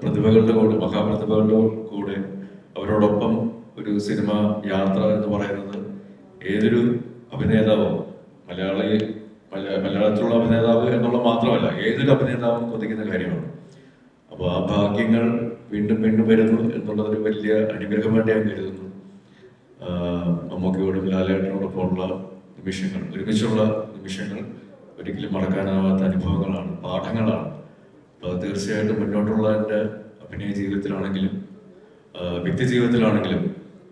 പ്രതിഭകളുടെ കൂടെ, മഹാപ്രതിഭകളുടെ കൂടെ അവരോടൊപ്പം ഒരു സിനിമ യാത്ര എന്ന് പറയുന്നത് ഏതൊരു അഭിനേതാവോ, മലയാളത്തിലുള്ള അഭിനേതാവ് എന്നുള്ള മാത്രമല്ല, ഏതൊരു അഭിനേതാവും കൊതിക്കുന്ന കാര്യമാണ്. അപ്പോൾ ആ ഭാഗ്യങ്ങൾ വീണ്ടും വീണ്ടും വരുന്നു എന്നുള്ളതൊരു വലിയ അനുഗ്രഹമായിട്ട് ഞാൻ കരുതുന്നു. മമ്മൂക്കയോടും ലാലേട്ടനോടൊപ്പമുള്ള നിമിഷങ്ങൾ, ഒരുമിച്ചുള്ള നിമിഷങ്ങൾ ഒരിക്കലും മറക്കാനാവാത്ത അനുഭവങ്ങളാണ്, പാഠങ്ങളാണ്. അപ്പോൾ അത് തീർച്ചയായിട്ടും മുന്നോട്ടുള്ള എൻ്റെ അഭിനയ ജീവിതത്തിലാണെങ്കിലും വ്യക്തി ജീവിതത്തിലാണെങ്കിലും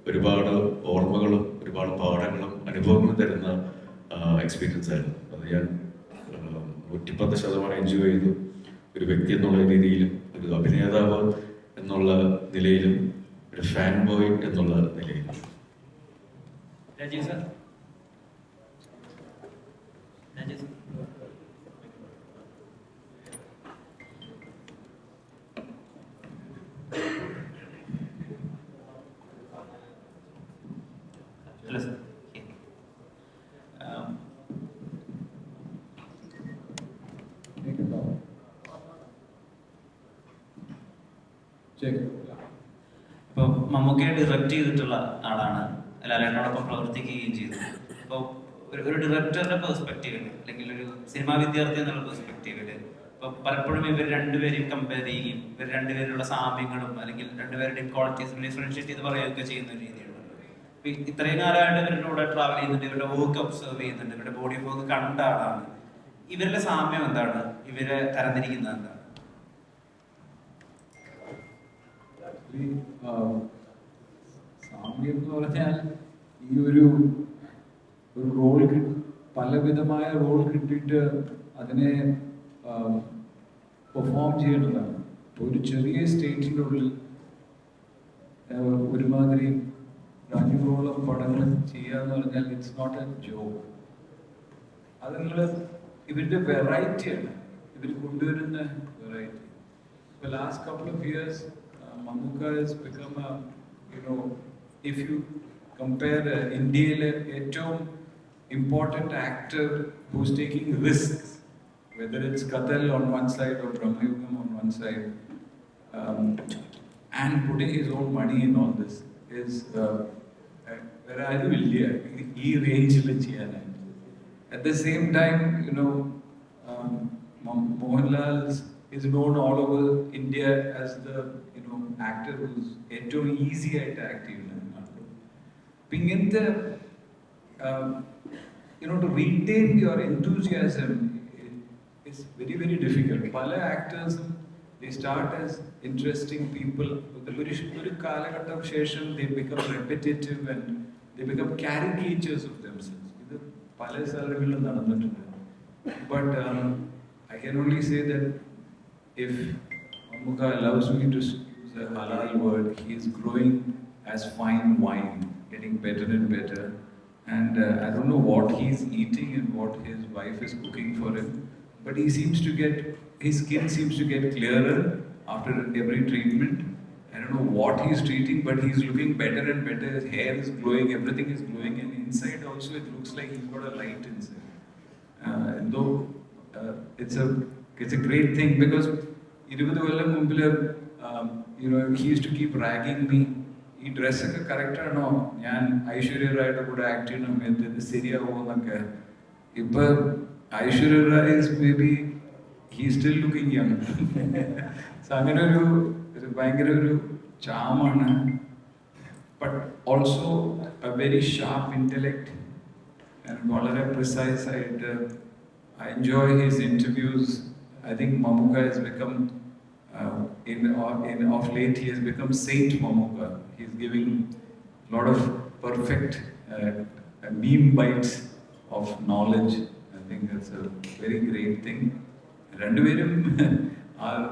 ഒരുപാട് ഓർമ്മകളും ഒരുപാട് പാഠങ്ങളും അനുഭവങ്ങളും തരുന്ന എക്സ്പീരിയൻസ് ആയിരുന്നു. അത് ഞാൻ 110% എൻജോയ് ചെയ്തു. ഒരു വ്യക്തി എന്നുള്ള രീതിയിലും, ഒരു അഭിനേതാവ് എന്നുള്ള നിലയിലും, ഒരു ഫാൻ ബോയ് എന്നുള്ള നിലയിലും. Rajeev sir, hello sir. ഇപ്പോൾ മമ്മൂക്കയെ ഡയറക്റ്റ് ചെയ്തിട്ടുള്ള ആളാണ്, ലാലേട്ടനോടൊപ്പം പ്രവർത്തിക്കുകയും ചെയ്തു. അപ്പോൾ ഒരു ഡയറക്ടറുടെ പെർസ്പെക്റ്റീവിൽ അല്ലെങ്കിൽ ഒരു സിനിമാ വിദ്യാർത്ഥി എന്നുള്ള പെർസ്പെക്റ്റീവിൽ ഇപ്പോൾ പലപ്പോഴും ഇവർ രണ്ടുപേരെയും കമ്പയർ ചെയ്യുകയും ഇവർ രണ്ടുപേരുള്ള സാമ്യങ്ങളും അല്ലെങ്കിൽ രണ്ടുപേരുടെയും ക്വാളിറ്റീസും ഡിഫറൻഷ്യേറ്റ് ചെയ്ത് പറയുകയൊക്കെ ചെയ്യുന്ന ഒരു രീതിയുണ്ട്. അപ്പോൾ ഇത്രയും കാലമായിട്ട് ഇവരുടെ കൂടെ ട്രാവൽ ചെയ്യുന്നുണ്ട്, ഇവരുടെ വർക്ക് ഒബ്സർവ് ചെയ്യുന്നുണ്ട്, ഇവരുടെ ബോഡി വർക്ക് കണ്ട ആളാണ്. ഇവരുടെ സാമ്യം എന്താണ്? ഇവരെ തരംതിരിക്കുന്നത് എന്താണ്? സാമ്യം എന്ന് പറഞ്ഞാൽ ഈ ഒരു റോൾ പലവിധമായ റോൾ കിട്ടിയിട്ട് അതിനെ പെർഫോം ചെയ്യേണ്ടതാണ്. ഒരു ചെറിയ സ്റ്റേറ്റിൻ്റെ ഉള്ളിൽ ഒരുമാതിരി രാജ്യങ്ങളോളം പടങ്ങൾ ചെയ്യുക എന്ന് പറഞ്ഞാൽ ഇറ്റ്സ് നോട്ട് എ ജോബ്. അത് നിങ്ങൾ ഇവരുടെ വെറൈറ്റിയാണ്, ഇവർ കൊണ്ടുവരുന്ന വെറൈറ്റി. ഇപ്പോൾ last couple of years Mammootka has become a, if you compare India ഏറ്റവും important actor who's taking risks, whether it's Kathal on one side or Brahmayugam on one side, and putting his own money in all this is വേറെ ആരുമില്ല ഈ റേഞ്ചിൽ ചെയ്യാനായിട്ട്. At the same time, Mohanlal is known all over India as the actor who's ഏറ്റവും easy ആയിട്ട് act ചെയ്യുന്നതാണ്. അപ്പം ഇങ്ങനത്തെ to retain your enthusiasm is very, very difficult. പല ആക്ടേഴ്സും they start as interesting people. ഒരു കാലഘട്ടം ശേഷം they become repetitive and they become caricatures of themselves. ഇത് പല സ്ഥലങ്ങളിലും നടന്നിട്ടുണ്ട്. But I can only say that if Mammootty allows me to use a halal word, he is growing as fine wine, getting better and better. And I don't know what he's eating and what his wife is cooking for him, but his skin seems to get clearer after every treatment. I don't know what he's treating, but he's looking better and better. His hair is glowing, everything is glowing, and inside also it looks like he's got a light inside. And though it's a great thing, because 20 കൊല്ലം മുമ്പിൽ he used to keep ragging me. ഈ ഡ്രസ്സൊക്കെ കറക്റ്റാണോ, ഞാൻ ഐശ്വര്യ റായുടെ കൂടെ act ചെയ്യുന്ന സമയത്ത് ഇത് ശരിയാവുമോ എന്നൊക്കെ. ഇപ്പൊ Aishwarya Rai may be he still looking young. So അങ്ങനെ ഒരു ഭയങ്കര ഒരു ചാമാണ്. But also a very sharp intellect and വളരെ പ്രിസൈസ് ആയിട്ട്. I enjoy his interviews. I think Mammootty has become of late he has become Saint Mammootty. He's giving a lot of perfect meme bites of knowledge. I think that's a very great thing. Renduverum are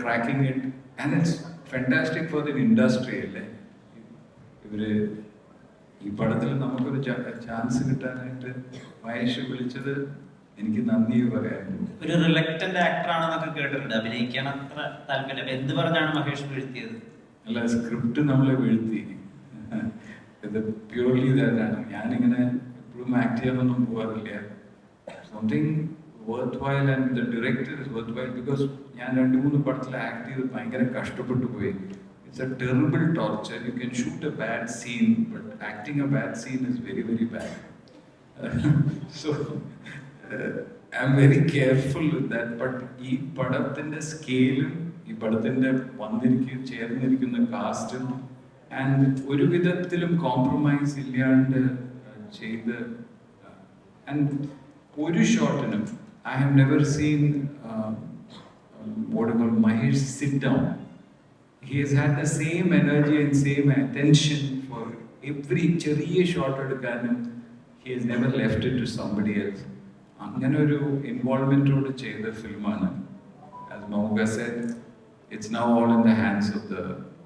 tracking it, and it's fantastic for the industry. ഇവര് ഈ പടത്തിൽ നമുക്കൊരു chance കിട്ടാനായിട്ട് മഹേഷ് വിളിച്ചത് എനിക്ക് നന്ദി പറയാനുള്ളൂ. ഒരു റിലക്റ്റന്റ് ആക്ടർ ആണെന്നൊക്കെ കേട്ടിട്ടുണ്ട്, അഭിനയിക്കാൻ അത്ര താല്പര്യം. എന്ത് പറഞ്ഞാണ് മഹേഷ് വീഴ്ത്തിയത്? അല്ല, സ്ക്രിപ്റ്റ് നമ്മളെ വീഴ്ത്തി. ഇത് പ്യൂർലി ഇതാണ്. ഞാനിങ്ങനെ എപ്പോഴും ആക്ട് ചെയ്യാനൊന്നും പോകാറില്ല. Something worth while and the director is worth while, because ഞാൻ 2-3 പടത്തിൽ ആക്ട് ചെയ്ത് ഭയങ്കര കഷ്ടപ്പെട്ടു പോയി. It's a terrible torture. You can shoot a bad scene, but acting a bad scene is very very bad. So I'm very careful with that. But ഈ പടത്തിന്റെ സ്കെയിലും ഈ പടത്തിന്റെ ചേർന്നിരിക്കുന്ന കാസ്റ്റും ആൻഡ് ഒരു വിധത്തിലും കോംപ്രമൈസ് ഇല്ലാണ്ട് ചെയ്ത്, ആൻഡ് ഒരു ഷോട്ടിനും I have never seen Mahesh sit down. He has had the same energy and same attention for every ചെറിയ ഷോട്ട് എടുക്കാനും. He has never left it to somebody else. അങ്ങനെ ഒരു ഇൻവോൾവ്മെന്റോട് ചെയ്ത ഫിലിമാണ്. As Mammootty said, it's now all in the hands of the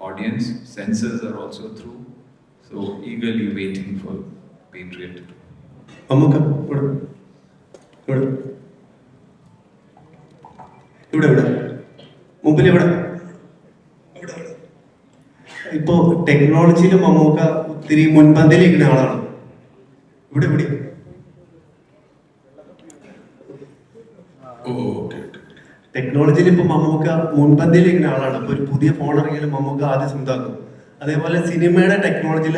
audience. Censors are also through, so eagerly waiting for Patriot. Mammootty, ഇവിടെ മുമ്പിൽ ഇവിടെ ഇപ്പോ ടെക്നോളജിയിൽ Mammootty ഒത്തിരി മുൻപന്തിയിലിരിക്കുന്ന ആളാണ്. ഇവിടെ ടെക്നോളജിയിൽ ഇപ്പൊ Mammootty മുൻപന്തിയിലിരിക്കുന്ന ആളാണ്. ഇപ്പൊ ഒരു പുതിയ ഫോൺ ഇറങ്ങിയാലും Mammootty ആദ്യം സ്വന്തമാക്കും. അതേപോലെ സിനിമയുടെ ടെക്നോളജിയിൽ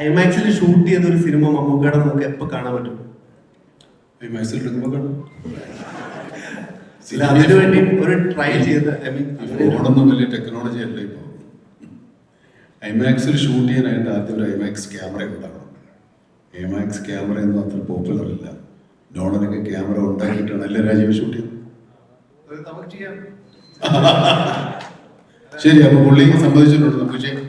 ഐമാക്സിൽ ഷൂട്ട് ചെയ്ത ഒരു സിനിമ Mammoottyയുടെ നമുക്ക് എപ്പോ കാണാൻ പറ്റും? അതിനു വേണ്ടി ഒരു ട്രൈ ചെയ്ത് ഫോണൊന്നും വലിയ ടെക്നോളജി അല്ല. ഇപ്പോൾ ഐമാക്സിൽ ഷൂട്ട് ചെയ്യാനായിട്ട് ആദ്യം ഒരു ഐമാക്സ് ക്യാമറ ഉണ്ടാകണം. ഐമാക്സ് ക്യാമറയൊന്നും അത്ര പോപ്പുലർ അല്ല. നോളനൊക്കെ ക്യാമറ ഉണ്ടാക്കിയിട്ടാണ് എല്ലാ രാജ്യവും ഷൂട്ട് ചെയ്യുന്നത്. ശരി, അപ്പൊ പുള്ളി സമ്മതിച്ചിട്ടുണ്ട്. നമുക്ക് ചെയ്യാം.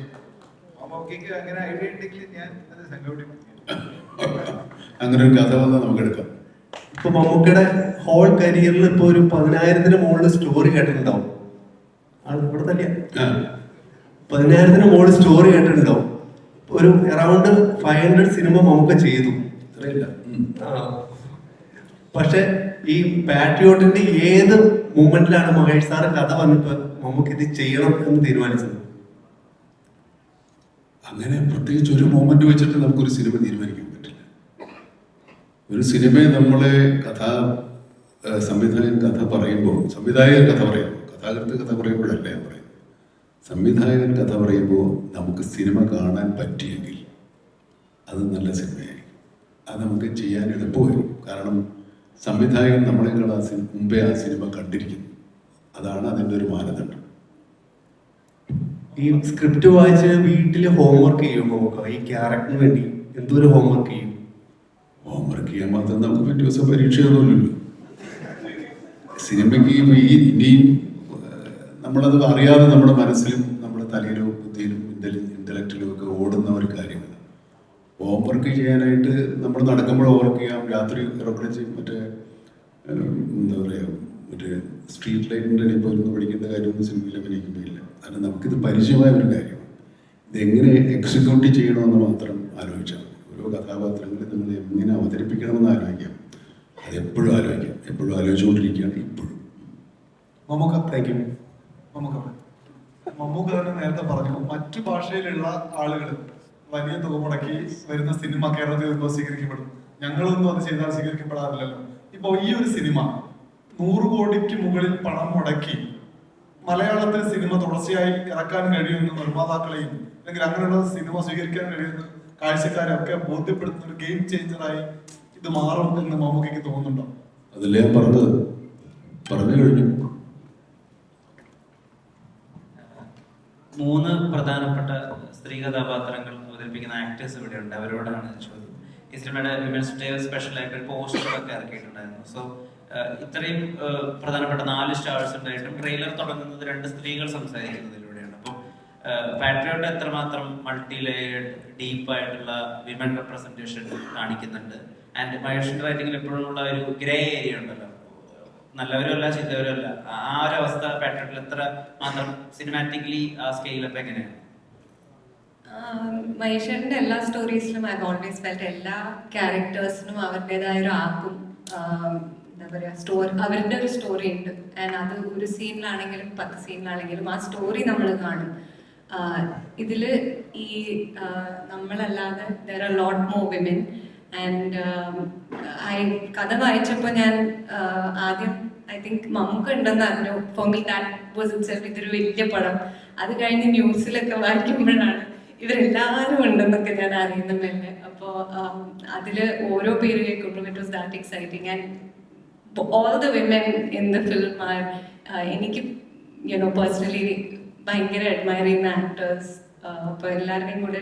അങ്ങനെ ഒരു കഥ വന്നാൽ നമുക്ക് എടുക്കാം. ഇപ്പൊ Mammoottyയുടെ ഹോൾ കരിയറിൽ ഇപ്പൊ ഒരു 10,000-ന് മുകളിൽ സ്റ്റോറി കേട്ടിട്ടുണ്ടാവും. ഇവിടെ തന്നെ 10,000-ന് മുകളിൽ സ്റ്റോറി കേട്ടിട്ടുണ്ടാവും. ഒരു അറൗണ്ട് 500 സിനിമ Mammootty ചെയ്തു. പക്ഷെ ഈ പാട്രിയോട്ടിന്റെ ഏത് മൂമെന്റിലാണ് മഹേഷ് സാറ് കഥ വന്നപ്പോ Mammootty ഇത് ചെയ്യണം എന്ന് തീരുമാനിച്ചത്? അങ്ങനെ പ്രത്യേകിച്ച് ഒരു മൊമെന്റ് വെച്ചിട്ട് നമുക്കൊരു സിനിമ തീരുമാനിക്കാൻ പറ്റില്ല. ഒരു സിനിമയെ നമ്മളെ സംവിധായകൻ കഥ പറയുമ്പോൾ കഥാകൃത്ത് കഥ പറയുമ്പോഴല്ല ഞാൻ പറയുന്നത്. സംവിധായകൻ കഥ പറയുമ്പോൾ നമുക്ക് സിനിമ കാണാൻ പറ്റിയെങ്കിൽ അത് നല്ല സിനിമയായി. അത് നമുക്ക് ചെയ്യാൻ എളുപ്പമായിരിക്കും. കാരണം സംവിധായകൻ നമ്മളെക്കാൾ മുമ്പേ ആ സിനിമ കണ്ടിരിക്കുന്നു. അതാണ് അതിൻ്റെ ഒരു മാനദണ്ഡം. ഈ സ്ക്രിപ്റ്റ് വായിച്ച് വീട്ടിൽ ഹോംവർക്ക് ചെയ്യുമ്പോൾ ഈ ക്യാരക്ടറിന് വേണ്ടി എന്തോരം ഹോംവർക്ക് ചെയ്യും? ഹോംവർക്ക് ചെയ്യാൻ മാത്രം നമുക്ക് പിറ്റേ ദിവസം പരീക്ഷയൊന്നുമില്ലല്ലോ. സിനിമയ്ക്ക് ഇനിയും നമ്മളത് അറിയാതെ നമ്മുടെ മനസ്സിലും നമ്മുടെ തലയിലും ബുദ്ധിയിലും ഇന്റലക്റ്റിലും ഒക്കെ ഓടുന്ന ഒരു കാര്യമാണ്. ഹോംവർക്ക് ചെയ്യാനായിട്ട് നമ്മൾ നടക്കുമ്പോൾ ഹോംവർക്ക് ചെയ്യാം, രാത്രി ഇറങ്ങി മറ്റേ എന്താ പറയുക, മറ്റേ സ്ട്രീറ്റ് ലൈറ്റിൻ്റെ ഇപ്പോൾ ഒന്ന് പഠിക്കേണ്ട കാര്യമൊന്നും സിനിമയിൽ അഭിനയിക്കുമ്പോൾ ഇല്ല. കാരണം നമുക്കിത് പരിചയമായ ഒരു കാര്യമാണ്. ഇതെങ്ങനെ എക്സിക്യൂട്ട് ചെയ്യണമെന്ന് മാത്രം ആലോചിച്ചാൽ ഓരോ കഥാപാത്രങ്ങളെ നമ്മൾ എങ്ങനെ അവതരിപ്പിക്കണമെന്ന് ആലോചിക്കാം. അതെപ്പോഴും ആലോചിക്കാം, എപ്പോഴും ആലോചിച്ചുകൊണ്ടിരിക്കുകയാണ് ഇപ്പോഴും. മമ്മൂക്ക തന്നെ നേരത്തെ പറഞ്ഞു, മറ്റു ഭാഷയിലുള്ള ആളുകൾ വലിയ തുക മുടക്കി വരുന്ന സിനിമ കേരളത്തിൽ വരുമ്പോൾ സ്വീകരിക്കപ്പെടും. ഞങ്ങളൊന്നും അത് ചെയ്താൽ സ്വീകരിക്കപ്പെടാറില്ലല്ലോ. ഇപ്പൊ ഈ ഒരു സിനിമ 100 കോടിക്ക് മുകളിൽ പണം മുടക്കി മലയാളത്തിൽ സിനിമ തുടർച്ചയായി ഇറക്കാൻ കഴിയുമെന്ന് നിർമ്മാതാക്കളെയും അല്ലെങ്കിൽ അങ്ങനെയുള്ള സിനിമ സ്വീകരിക്കാൻ കഴിയുന്ന കാഴ്ചക്കാരെ ഒക്കെ ബോധ്യപ്പെടുത്തുന്ന ഒരു ഗെയിം ചേഞ്ചറായി ഇത് മാറും എന്ന് മമ്മൂക്കയ്ക്ക് തോന്നുന്നുണ്ടോ? അതല്ലേ ഞാൻ പറഞ്ഞു കഴിഞ്ഞു. 3 പ്രധാനപ്പെട്ട സ്ത്രീ കഥാപാത്രങ്ങൾ അവതരിപ്പിക്കുന്ന ആക്ടേഴ്സ് ഇവിടെ ഉണ്ട്. അവരോടാണ് ചോദ്യം. ഈ സിനിമയുടെ വിമൻസ് ഡേ സ്പെഷ്യലായിട്ട് ഒരു പോസ്റ്ററൊക്കെ ഇറക്കിയിട്ടുണ്ടായിരുന്നു. സോ ഇത്രയും പ്രധാനപ്പെട്ട 4 സ്റ്റാർസ് ഉണ്ടായിട്ടും ട്രെയിലർ തുടങ്ങുന്നത് 2 സ്ത്രീകൾ സംസാരിക്കുന്നതിലൂടെയാണ്. അപ്പോൾ പാട്രിയോട്ട് എത്രമാത്രം മൾട്ടി ലെയേർഡ് ഡീപ്പായിട്ടുള്ള വിമൻ റെപ്രസെന്റേഷൻ കാണിക്കുന്നുണ്ട്. ആൻഡ് മഹേഷിന്റെ റൈറ്റിംഗിൽ എപ്പോഴും ഉള്ള ഒരു ഗ്രേ ഏരിയ ഉണ്ടല്ലോ, നല്ലവരും അല്ല ചീത്തവരും അല്ല. ആ ഒരു അവസ്ഥ പാട്രിയോട്ടിൽ എത്ര മാത്രം സിനിമാറ്റിക്കലി ആ സ്കെയിലപ്പ് എങ്ങനെയാണ്? മഹേഷിന്റെ എല്ലാ സ്റ്റോറീസിലും ഐ ഓൾവേസ് ഫെൽറ്റ് എല്ലാ ക്യാരക്ടേഴ്സിനും അവരുടേതായ ഒരു ആർക്കും എന്താ പറയുക അവരുടെ ഒരു സ്റ്റോറി ഉണ്ട്. ആൻഡ് അത് ഒരു സീനിലാണെങ്കിലും 10 സീനിലാണെങ്കിലും ആ സ്റ്റോറി നമ്മൾ കാണും. ഇതിൽ ഈ നമ്മളല്ലാതെ there are lot more women. And കഥ വായിച്ചപ്പോൾ ഞാൻ ആദ്യം ഐ തിങ്ക് മമ്മൂക്ക ഉണ്ടെന്ന് അറിഞ്ഞു. For me that was itself ഇതൊരു വലിയ പടം. അത് കഴിഞ്ഞ് ന്യൂസിലൊക്കെ വായിക്കുമ്പോഴാണ് ഇവരെല്ലാവരും ഉണ്ടെന്നൊക്കെ ഞാൻ അറിയുന്ന മെല്ലെ. അപ്പോൾ അതിൽ ഓരോ പേര് കേൾക്കുമ്പോഴും it was that exciting. And all the women in the film are എനിക്ക് പേഴ്സണലി ഭയങ്കര അഡ്മയർ ചെയ്യുന്ന ആക്ടേഴ്സ്. അപ്പോൾ എല്ലാവരുടെയും കൂടെ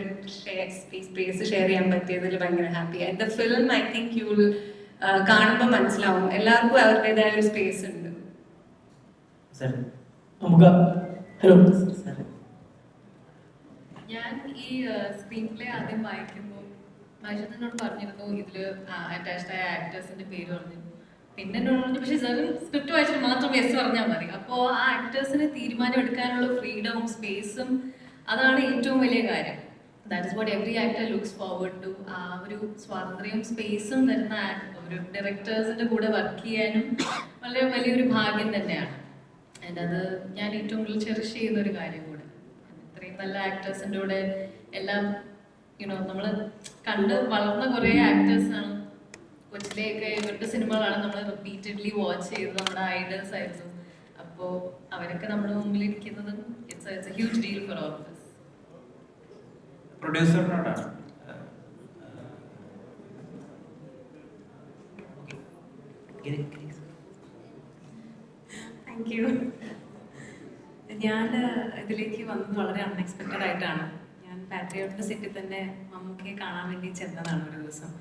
സ്പേസ് ഷെയർ ചെയ്യാൻ പറ്റിയതിൽ ഭയങ്കര happy. And the film I think you will കാണുമ്പോൾ മനസ്സിലാവും എല്ലാവർക്കും അവരുടേതായ ഒരു സ്പേസ് ഉണ്ട്. ഹലോ, ഞാൻ ഈ സ്ക്രീൻ പ്ലേ ആദ്യം വായിക്കുമ്പോൾ മനുഷ്യനോട് പറഞ്ഞിരുന്നു ഇതില് അറ്റാച്ച്ഡ് ആയ ആക്ടേഴ്സിന്റെ പേര് പറഞ്ഞു. പിന്നെ എന്നോട് പറഞ്ഞു പക്ഷേ സ്ക്രിപ്റ്റ് വായിച്ചിട്ട് മാത്രം യെസ് പറഞ്ഞാൽ മതി. അപ്പോൾ ആ ആക്ടേഴ്സിന് തീരുമാനം എടുക്കാനുള്ള ഫ്രീഡവും സ്പേസും അതാണ് ഏറ്റവും വലിയ കാര്യം. That is what every actor looks forward to. ആ ഒരു സ്വാതന്ത്ര്യവും സ്പേസും തരുന്ന ഒരു ഡയറക്ടേഴ്സിന്റെ കൂടെ വർക്ക് ചെയ്യാനും വളരെ വലിയൊരു ഭാഗ്യം തന്നെയാണ്. ആൻഡ് അത് ഞാൻ ഏറ്റവും കൂടുതൽ ചെറിഷ് ചെയ്യുന്ന ഒരു കാര്യം കൂടെ. ഇത്രയും നല്ല ആക്ടേഴ്സിൻ്റെ കൂടെ എല്ലാം നമ്മൾ കണ്ട് വളർന്ന കുറേ ആക്ടേഴ്സാണ്. കൊച്ചിലെയൊക്കെ ഇവരുടെ സിനിമകളാണ് നമ്മൾ റിപ്പീറ്റഡ്ലി വാച്ച് ചെയ്തത്, നമ്മുടെ ഐഡൽസ് ആയിരുന്നു. അപ്പോൾ അവരൊക്കെ നമ്മുടെ മുമ്പിൽ ഇരിക്കുന്നത് it's a huge deal for all of us. പ്രൊഡ്യൂസറിനോടാണ്. Thank you. ഞാൻ ഇതിലേക്ക് വന്നത് വളരെ അൺഎക്സ്പെക്റ്റഡ് ആയിട്ടാണ്. ഞാൻ പാട്രിയോട്ടിന്റെ സെറ്റിൽ തന്നെ മമ്മൂക്കയെ കാണാൻ വേണ്ടി ചെന്നതാണ് ഒരു ദിവസം.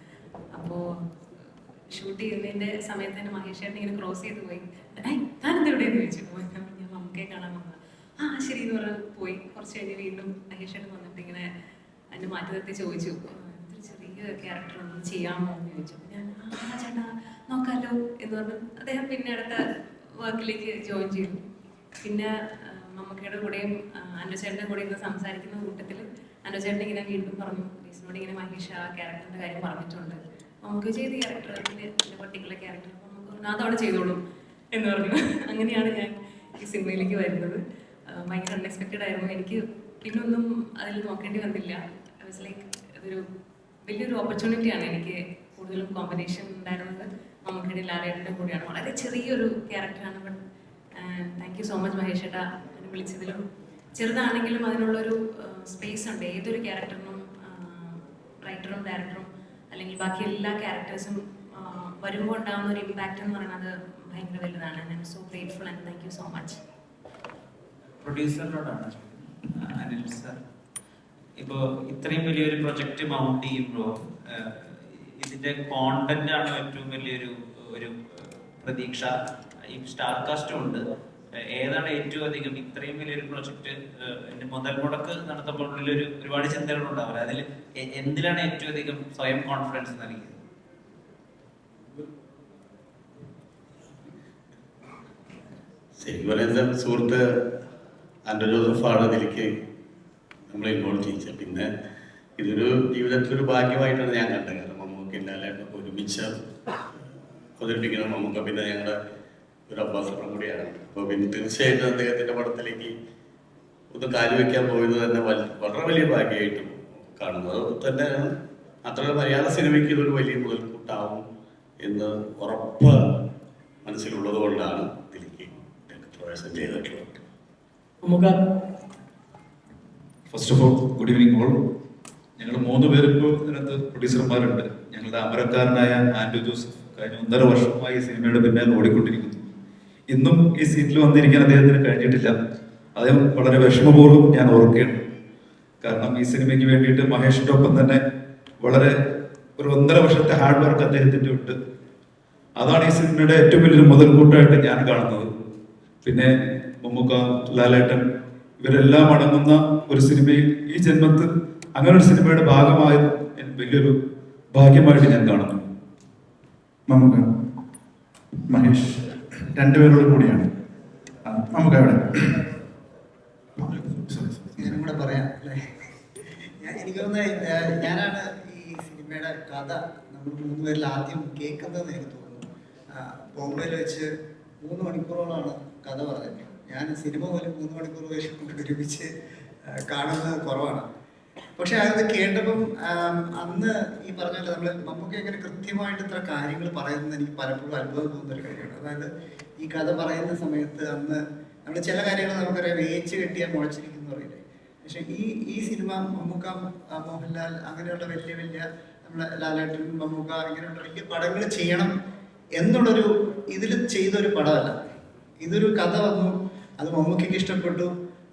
അപ്പോൾ ഷൂട്ട് ചെയ്യുന്നതിൻ്റെ സമയത്ത് തന്നെ മഹേഷ് ചേട്ടൻ ഇങ്ങനെ ക്രോസ് ചെയ്ത് പോയി, താനെന്ത് എവിടെയെന്ന് ചോദിച്ചു. ഞാൻ മമ്മൂക്കയെ കാണാൻ വന്നത്. ആ ശരി എന്ന് പറഞ്ഞ് പോയി. കുറച്ച് കഴിഞ്ഞ് വീണ്ടും മഹേഷ് ചേട്ടൻ വന്നിട്ട് ഇങ്ങനെ എന്നെ മാറ്റി നിർത്തി ചോദിച്ചു, ഒരു ചെറിയ ക്യാരക്ടർ ഒന്നും ചെയ്യാമോ എന്ന് ചോദിച്ചു. ഞാൻ ആ ചേട്ടാ നോക്കാമല്ലോ എന്ന് പറഞ്ഞു. അദ്ദേഹം പിന്നെ അടുത്ത വർക്കിലേക്ക് ജോയിൻ ചെയ്തു. പിന്നെ മമ്മൂക്കയുടെ കൂടെയും അനുചേട്ടൻ്റെ കൂടെ ഇന്ന് സംസാരിക്കുന്ന കൂട്ടത്തിൽ അനുചേട്ടൻ ഇങ്ങനെ വീണ്ടും പറഞ്ഞു, റീസിനോട് ഇങ്ങനെ മഹേഷ് ആ ക്യാരക്ടറിൻ്റെ കാര്യം പറഞ്ഞിട്ടുണ്ട്, നമുക്ക് ചെയ്ത ക്യാരക്ടർ അതിൻ്റെ പർട്ടിക്കുലർ ക്യാരക്ടർ നമുക്ക് പറഞ്ഞു അതവിടെ ചെയ്തോളും എന്ന് പറഞ്ഞു. അങ്ങനെയാണ് ഞാൻ ഈ സിനിമയിലേക്ക് വരുന്നത്. ഭയങ്കര അൺഎക്സ്പെക്റ്റഡ് ആയിരുന്നു. എനിക്ക് പിന്നെ ഒന്നും അതിൽ നോക്കേണ്ടി വന്നില്ല. ഐ വാസ് ലൈക്ക് ഇതൊരു വലിയൊരു ഓപ്പർച്യൂണിറ്റിയാണ്. എനിക്ക് കൂടുതലും കോമ്പിനേഷൻ ഉണ്ടായിരുന്നത് മമ്മൂക്കയുടെ ലാലേട്ടൻ്റെ കൂടെയാണ്. വളരെ ചെറിയൊരു ക്യാരക്ടറാണ്. But thank you so much Mahesh ചേട്ടാ എന്നെ വിളിച്ചതിലും. ചെറുതാണെങ്കിലും അതിനുള്ളൊരു സ്പേസ് ഉണ്ട്. ഏതൊരു ക്യാരക്ടറിനും റൈറ്ററും ഡയറക്ടറും അല്ലെങ്കിൽ ബാക്കി എല്ലാ ക്യാരക്ടേഴ്സും വരുമ്പോൾ ഉണ്ടാകുന്ന ഒരു ഇമ്പാക്റ്റ് എന്ന് പറയുന്നത് ഭയങ്കര വലുതാണ്. I am so grateful and thank you so much. പ്രൊഡ്യൂസറിനോടാണ് അനിൽ സർ, ഇപ്പോൾ ഇത്രയും വലിയൊരു പ്രൊജക്റ്റ് മൗണ്ട് ചെയ്യുമ്പോൾ ഇതിന്റെ കോണ്ടന്റ് ആണ് ഏറ്റവും വലിയൊരു പ്രതീക്ഷ. ഈ സ്റ്റാർ കാസ്റ്റും ഉണ്ട്. ഏതാണ് ഏറ്റവും അധികം ഇത്രയും വലിയൊരു പ്രൊജക്ട് മുതൽ മുടക്ക് നടത്തുമ്പോൾ ഒരുപാട് ചിന്തകൾ ഉണ്ടാവില്ല, അതിൽ എന്തിലാണ് ഏറ്റവും അധികം സ്വയം കോൺഫിഡൻസ് നൽകിയത്? ശരിക്കും പറയുന്ന സുഹൃത്ത് ആൻഡ്രോ ജോസഫാണ് ഇതിലേക്ക് നമ്മളെ ഇൻവോൾവ് ചെയ്യിച്ചത്. പിന്നെ ഇതൊരു ജീവിതത്തിലൊരു ഭാഗ്യമായിട്ടാണ് ഞാൻ കണ്ടത്. കാരണം മമ്മൂക്ക എല്ലാവരും ഒരുമിച്ച് അവതരിപ്പിക്കുന്ന മമ്മൂക്ക പിന്നെ ഞങ്ങളുടെ ഒരു അംബാസഡറും കൂടിയാണ്. അപ്പോൾ പിന്നെ തീർച്ചയായിട്ടും അദ്ദേഹത്തിൻ്റെ പടത്തിലേക്ക് ഒന്ന് കാലുവെക്കാൻ പോയത് തന്നെ വളരെ വലിയ ഭാഗ്യമായിട്ടും കാണുന്നത് തന്നെയാണ്. മാത്രമല്ല മലയാള സിനിമയ്ക്ക് ഇതൊരു വലിയ മുതൽക്കൂട്ടാവും എന്ന് ഉറപ്പ് മനസ്സിലുള്ളത് കൊണ്ടാണ് ഇതിലേക്ക് പ്രവേശനം ചെയ്തിട്ടുള്ളത്. First of all good evening all. ഞങ്ങൾ 3 പേര് ഇപ്പോൾ ഇതിനകത്ത് പ്രൊഡ്യൂസർമാരുണ്ട്. ഞങ്ങളുടെ അമരക്കാരനായ ആൻഡ്രൂ ജോസഫ് കഴിഞ്ഞ 1.5 വർഷമായി ഈ സിനിമയുടെ പിന്നാലെ ഓടിക്കൊണ്ടിരിക്കുന്നു. ഇന്നും ഈ സീറ്റിൽ വന്നിരിക്കാൻ അദ്ദേഹത്തിന് കഴിഞ്ഞിട്ടില്ല. അദ്ദേഹം വളരെ വിഷമപൂർവ്വം ഞാൻ ഓർക്കുകയാണ്. കാരണം ഈ സിനിമയ്ക്ക് വേണ്ടിയിട്ട് മഹേഷിൻ്റെ ഒപ്പം തന്നെ വളരെ ഒരു 1.5 വർഷത്തെ ഹാർഡ് വർക്ക് അദ്ദേഹത്തിൻ്റെ ഉണ്ട്. അതാണ് ഈ സിനിമയുടെ ഏറ്റവും വലിയൊരു മുതൽക്കൂട്ടായിട്ട് ഞാൻ കാണുന്നത്. പിന്നെ മമ്മൂക്ക, ലാലേട്ടൻ ഇവരെല്ലാം അടങ്ങുന്ന ഒരു സിനിമയിൽ ഈ ജന്മത്തിൽ അങ്ങനെ ഒരു സിനിമയുടെ ഭാഗമായത് വലിയൊരു ഭാഗ്യമായിട്ട് ഞാൻ കാണുന്നു. മമ്മൂക്ക, മഹേഷ് രണ്ടുപേരോട് കൂടിയാണ് നമുക്ക് അവിടെ ഞാനും കൂടെ പറയാം അല്ലേ. എനിക്ക് തോന്നുന്നത് ഞാനാണ് ഈ സിനിമയുടെ കഥ നമ്മൾ 3 പേരിൽ ആദ്യം കേൾക്കുന്നതെന്ന് എനിക്ക് തോന്നുന്നു. ബോംബെയിൽ വെച്ച് 3 മണിക്കൂറോളമാണ് കഥ പറഞ്ഞത്. ഞാൻ സിനിമ പോലും 3 മണിക്കൂർ പോലും ഒരുമിച്ച് കാണുന്നത് കുറവാണ്. പക്ഷെ അത് കേട്ടപ്പം അന്ന് ഈ പറഞ്ഞ പോലെ നമ്മൾ നമുക്ക് എങ്ങനെ കൃത്യമായിട്ട് ഇത്ര കാര്യങ്ങൾ പറയുന്നത് എനിക്ക് പലപ്പോഴും അത്ഭുതം തോന്നുന്നൊരു കാര്യമാണ്. അതായത് ഈ കഥ പറയുന്ന സമയത്ത് അന്ന് നമ്മൾ ചില കാര്യങ്ങൾ നമുക്കറിയാം, വേച്ച് കെട്ടിയാൽ മുളച്ചിരിക്കുന്നു പറയില്ലേ. പക്ഷെ ഈ സിനിമ മമ്മൂക്ക, മോഹൻലാൽ അങ്ങനെയുള്ള വലിയ വലിയ നമ്മളെ ലാലേട്ടൻ, മമ്മൂക്ക ഇങ്ങനെയുള്ള വലിയ പടങ്ങൾ ചെയ്യണം എന്നുള്ളൊരു ഇതിൽ ചെയ്തൊരു പടമല്ല. ഇതൊരു കഥ വന്നു, അത് മമ്മൂക്കയ്ക്ക് ഇഷ്ടപ്പെട്ടു.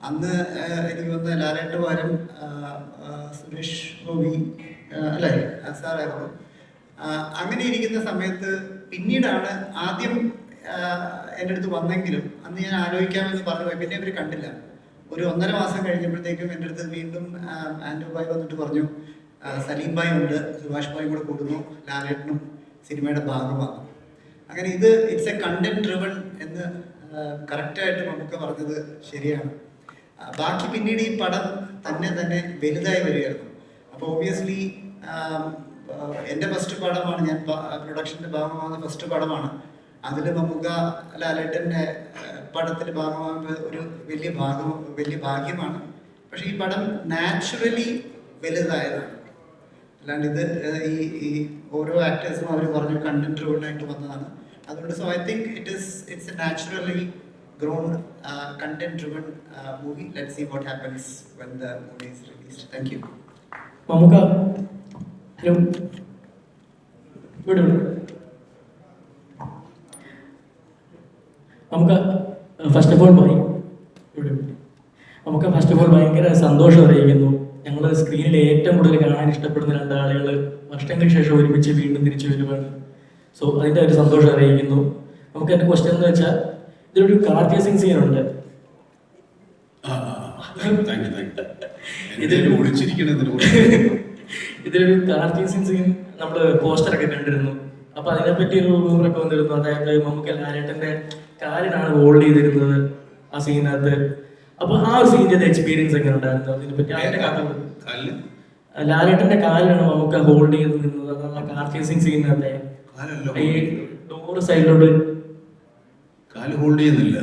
അന്ന് എനിക്ക് വന്ന ലാലേട്ട് പകരം സുരേഷ് ഗോപി അല്ലേ സാറായിരുന്നു. അങ്ങനെ ഇരിക്കുന്ന സമയത്ത് പിന്നീടാണ് ആദ്യം എൻ്റെ അടുത്ത് വന്നെങ്കിലും അന്ന് ഞാൻ ആലോചിക്കാമെന്ന് പറഞ്ഞു പോയി. പിന്നെ ഇവർ കണ്ടില്ല. ഒരു 1.5 മാസം കഴിഞ്ഞപ്പോഴത്തേക്കും എൻ്റെ അടുത്ത് വീണ്ടും ആൻഡ്രൂ ഭായ് വന്നിട്ട് പറഞ്ഞു, സലീം ഭായ് ഉണ്ട്, സുഭാഷ് ഭായ് കൂടെ കൂടുന്നു, ലാലേട്ടനും സിനിമയുടെ ഭാഗമാണ്. അങ്ങനെ ഇറ്റ്സ് എ കണ്ടന്റ് ഡ്രിവൺ എന്ന് കറക്റ്റായിട്ട് നമുക്ക് പറഞ്ഞത് ശരിയാണ്. ബാക്കി പിന്നീട് ഈ പടം തന്നെ വലുതായി വരികയായിരുന്നു. അപ്പോൾ ഒബ്വിയസ്ലി എൻ്റെ ഫസ്റ്റ് പടമാണ്, ഞാൻ പ്രൊഡക്ഷൻ്റെ ഭാഗമാകുന്ന ഫസ്റ്റ് പടമാണ്. അതിൽ മമ്മൂക്ക ലാലേട്ടൻ്റെ പടത്തിൽ ഭാഗമാകുമ്പോൾ ഒരു വലിയ ഭാഗ്യമാണ്. പക്ഷേ ഈ പടം നാച്ചുറലി വലുതായതാണ്. അല്ലാണ്ട് ഇത് ഈ ഓരോ ആക്ടേഴ്സും അവർ പറഞ്ഞു കണ്ടന്റ് ഡ്രിവൺ ആയിട്ട് വന്നതാണ്. അതുകൊണ്ട് so I think it's A naturally grown content driven movie. Let's see what happens when the movie is released. Thank you. Mamuka, hello. Good. Mamuka, first of all, നമുക്ക് first of all ഭയങ്കര സന്തോഷം അറിയിക്കുന്നു. ഞങ്ങൾ സ്ക്രീനിൽ ഏറ്റവും കൂടുതൽ കാണാൻ ഇഷ്ടപ്പെടുന്ന 2 ആളുകൾ വർഷങ്ങൾക്ക് ശേഷം ഒരുമിച്ച് വീണ്ടും തിരിച്ചു വരുവാണ്. സോ അതിൻ്റെ ഒരു സന്തോഷം അറിയിക്കുന്നു. നമുക്ക് എൻ്റെ ക്വസ്റ്റ്യൻ എന്ന് വെച്ചാൽ ഇതിലൊരു കാർ ചേസിംഗ് സീൻ ഉണ്ട്. ഇതിലൊരു കാർ ചേസിംഗ് സീൻ നമ്മൾ പോസ്റ്ററൊക്കെ കണ്ടിരുന്നു. അപ്പൊ അതിനെപ്പറ്റി ഒരു റൂമറൊക്കെ വന്നിരുന്നു. അതായത് നമുക്ക് ലാലേട്ടന്റെ കാലിനാണ് ഹോൾഡ് ചെയ്തിരുന്നത് ആ സീനകത്ത്. അപ്പൊ ആ ഒരു സീനിന്റെ എക്സ്പീരിയൻസ് എങ്ങനെ ഉണ്ടായിരുന്നു? അതിനെപ്പറ്റി അതിന്റെ കഥ. ലാലേട്ടന്റെ കാലിനാണ് നമുക്ക് ഹോൾഡ് ചെയ്ത് നിന്നത് ആ കാർ ചേസിംഗ് സീനകത്തെ. ഈ ഡോറ് സൈഡിലോട്ട് കാല് ഹോൾഡ് ചെയ്യുന്നില്ല.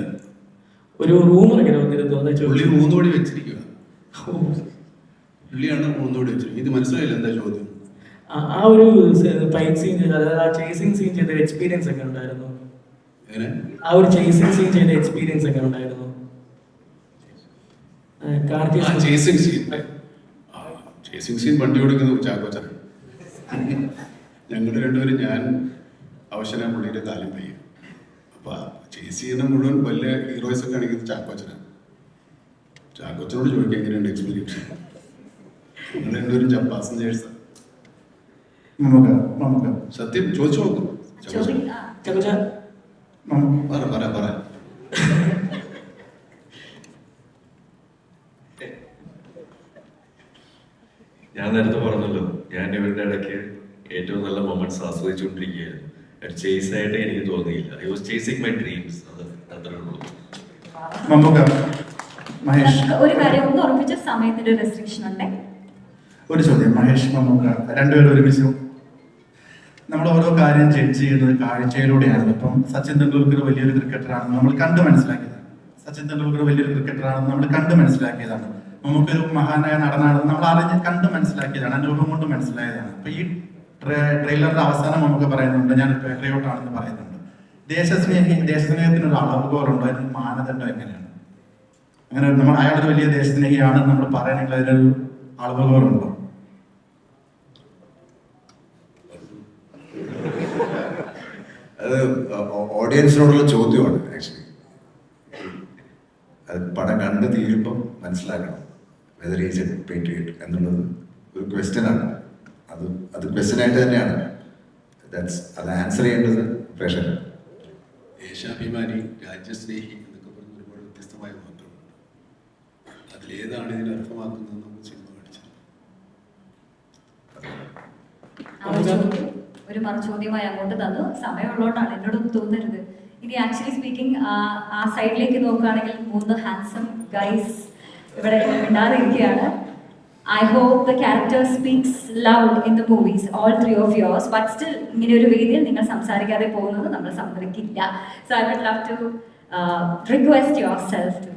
ഒരു റൂമറൊക്കെ വന്നിരുന്നു. പുള്ളി 3 പടി വെച്ചിരിക്കുക. പുള്ളിയാണ് 3 പടി വെച്ചിരിക്കുന്നത്. ഇത് മനസ്സിലായില്ല എന്താ ചോദ്യം? ആ ഒരു ഫൈറ്റ് സീൻ, അതായത് ആ ചേസിംഗ് സീൻ ചെയ്ത എക്സ്പീരിയൻസ് ഒക്കെ ഉണ്ടായിരുന്നു. ആ ഒരു ചേസിംഗ് സീൻ ചെയ്ത എക്സ്പീരിയൻസ് ഒക്കെ ഉണ്ടായിരുന്നു. ചേസിംഗ് സീൻ വണ്ടി ഓടിക്കുന്നു ചാക്കോച്ചൻ. ഞങ്ങൾ രണ്ടുപേരും, ഞാൻ അവശന പുള്ളിയുടെ കാലം വയ്യ. അപ്പോൾ ചേസ് ചെയ്യുന്ന മുഴുവൻ വലിയ ഹീറോയിസൊക്കെ കാണിക്കുന്നത് ചാക്കോച്ചനാണ്. ചാക്കോച്ചനോട് ചോദിക്കുക എങ്ങനെയുണ്ട് എക്സ്പീരിയൻസ്. നിങ്ങൾ രണ്ടുപേരും പാസഞ്ചേഴ്സാണ്. സത്യം ചോദിച്ചു നോക്കും. പറ ഞാൻ നേരത്തെ പറഞ്ഞല്ലോ, ഞാൻ ഇവരുടെ ഇടയ്ക്ക് ഏറ്റവും നല്ല മൊമെന്റ്സ് ആസ്വദിച്ചുകൊണ്ടിരിക്കുകയായിരുന്നു. ഒരു ചേസ് ആയിട്ട് എനിക്ക് തോന്നിയില്ല. I was chasing my dreams. അത് അത്രേ ഉള്ളൂ. ഒരു കാര്യം ഒന്ന് ഉറപ്പിച്ച സമയത്തിന്റെ റെസ്ട്രിക്ഷൻ ഉണ്ട്. ഒരു ചോദ്യം, മഹേഷ് മമ്മൂക്ക രണ്ടുപേരും ഒരുമിച്ച് നമ്മൾ ഓരോ കാര്യം ജഡ്ജ് ചെയ്യുന്നത് കാഴ്ചയിലൂടെയാണ്. ഇപ്പം സച്ചിൻ തെണ്ടുൽക്കർ വലിയൊരു ക്രിക്കറ്ററാണെന്ന് നമ്മൾ കണ്ടു മനസ്സിലാക്കിയതാണ്. സച്ചിൻ തെണ്ടുൽക്കർ വലിയൊരു ക്രിക്കറ്ററാണെന്ന് നമ്മൾ കണ്ടു മനസ്സിലാക്കിയതാണ്. നമുക്കൊരു മഹാനായ നടനാണെന്ന് നമ്മൾ അറിഞ്ഞ് കണ്ട് മനസ്സിലാക്കിയതാണ്. അനുഭവം കൊണ്ട് മനസ്സിലായതാണ്. അപ്പൊ ഈ ട്രെയിലറിന്റെ അവസാനം നമുക്ക് പറയുന്നുണ്ട്, ഞാൻ പേട്രിയോട്ടാണെന്ന് പറയുന്നുണ്ട്. ദേശസ്നേഹത്തിന് ഒരു അളവുകോലുണ്ടോ? അതിന് മാനദണ്ഡം എങ്ങനെയാണ്? അങ്ങനെ നമ്മൾ അയാളൊരു വലിയ ദേശസ്നേഹിയാണെന്ന് നമ്മൾ പറയണമെങ്കിൽ അതിനൊരു അളവുകോലുണ്ടോ? അത് ഓഡിയൻസിനോടുള്ള ചോദ്യമാണ്. ആക്ച്വലി അത് പടം കണ്ട് തീരുമ്പം മനസ്സിലാക്കണം വെദർ ഈസ് എ പേട്രിയറ്റ് എന്നുള്ളത് ഒരു ക്വസ്റ്റ്യനാണ്. അത് ക്വസ്റ്റ്യനായിട്ട് തന്നെയാണ്. അത് ആൻസർ ചെയ്യേണ്ടത് പ്രേക്ഷകർ. ദേശാഭിമാനി, രാജ്യസ്നേഹി എന്നൊക്കെ പറഞ്ഞ ഒരുപാട് വ്യത്യസ്തമായ വാക്കുകളുണ്ട്. അതിലേതാണ് ഇതിന് അർത്ഥമാക്കുന്നത് നമ്മൾ സിനിമ കാണിച്ചത്. ഒരു മറുചോദ്യമായി അങ്ങോട്ട് തന്നു. സമയമുള്ളതുകൊണ്ടാണ്, എന്നോടൊന്നും തോന്നരുത്. ഇനി ആക്ച്വലി സ്പീക്കിംഗ് ആ സൈഡിലേക്ക് നോക്കുകയാണെങ്കിൽ 3 ഹാൻസം ഗൈസ് ഇവിടെ മിണ്ടാതിരിക്കുകയാണ്. I hope the character speaks loud in the movies, all 3 of yours, but still ഇങ്ങനെ ഒരു വേദിയിൽ നിങ്ങൾ സംസാരിക്കാതെ പോകുന്നത് നമ്മൾ സമ്മതിക്കില്ല. So I would love to request yourself to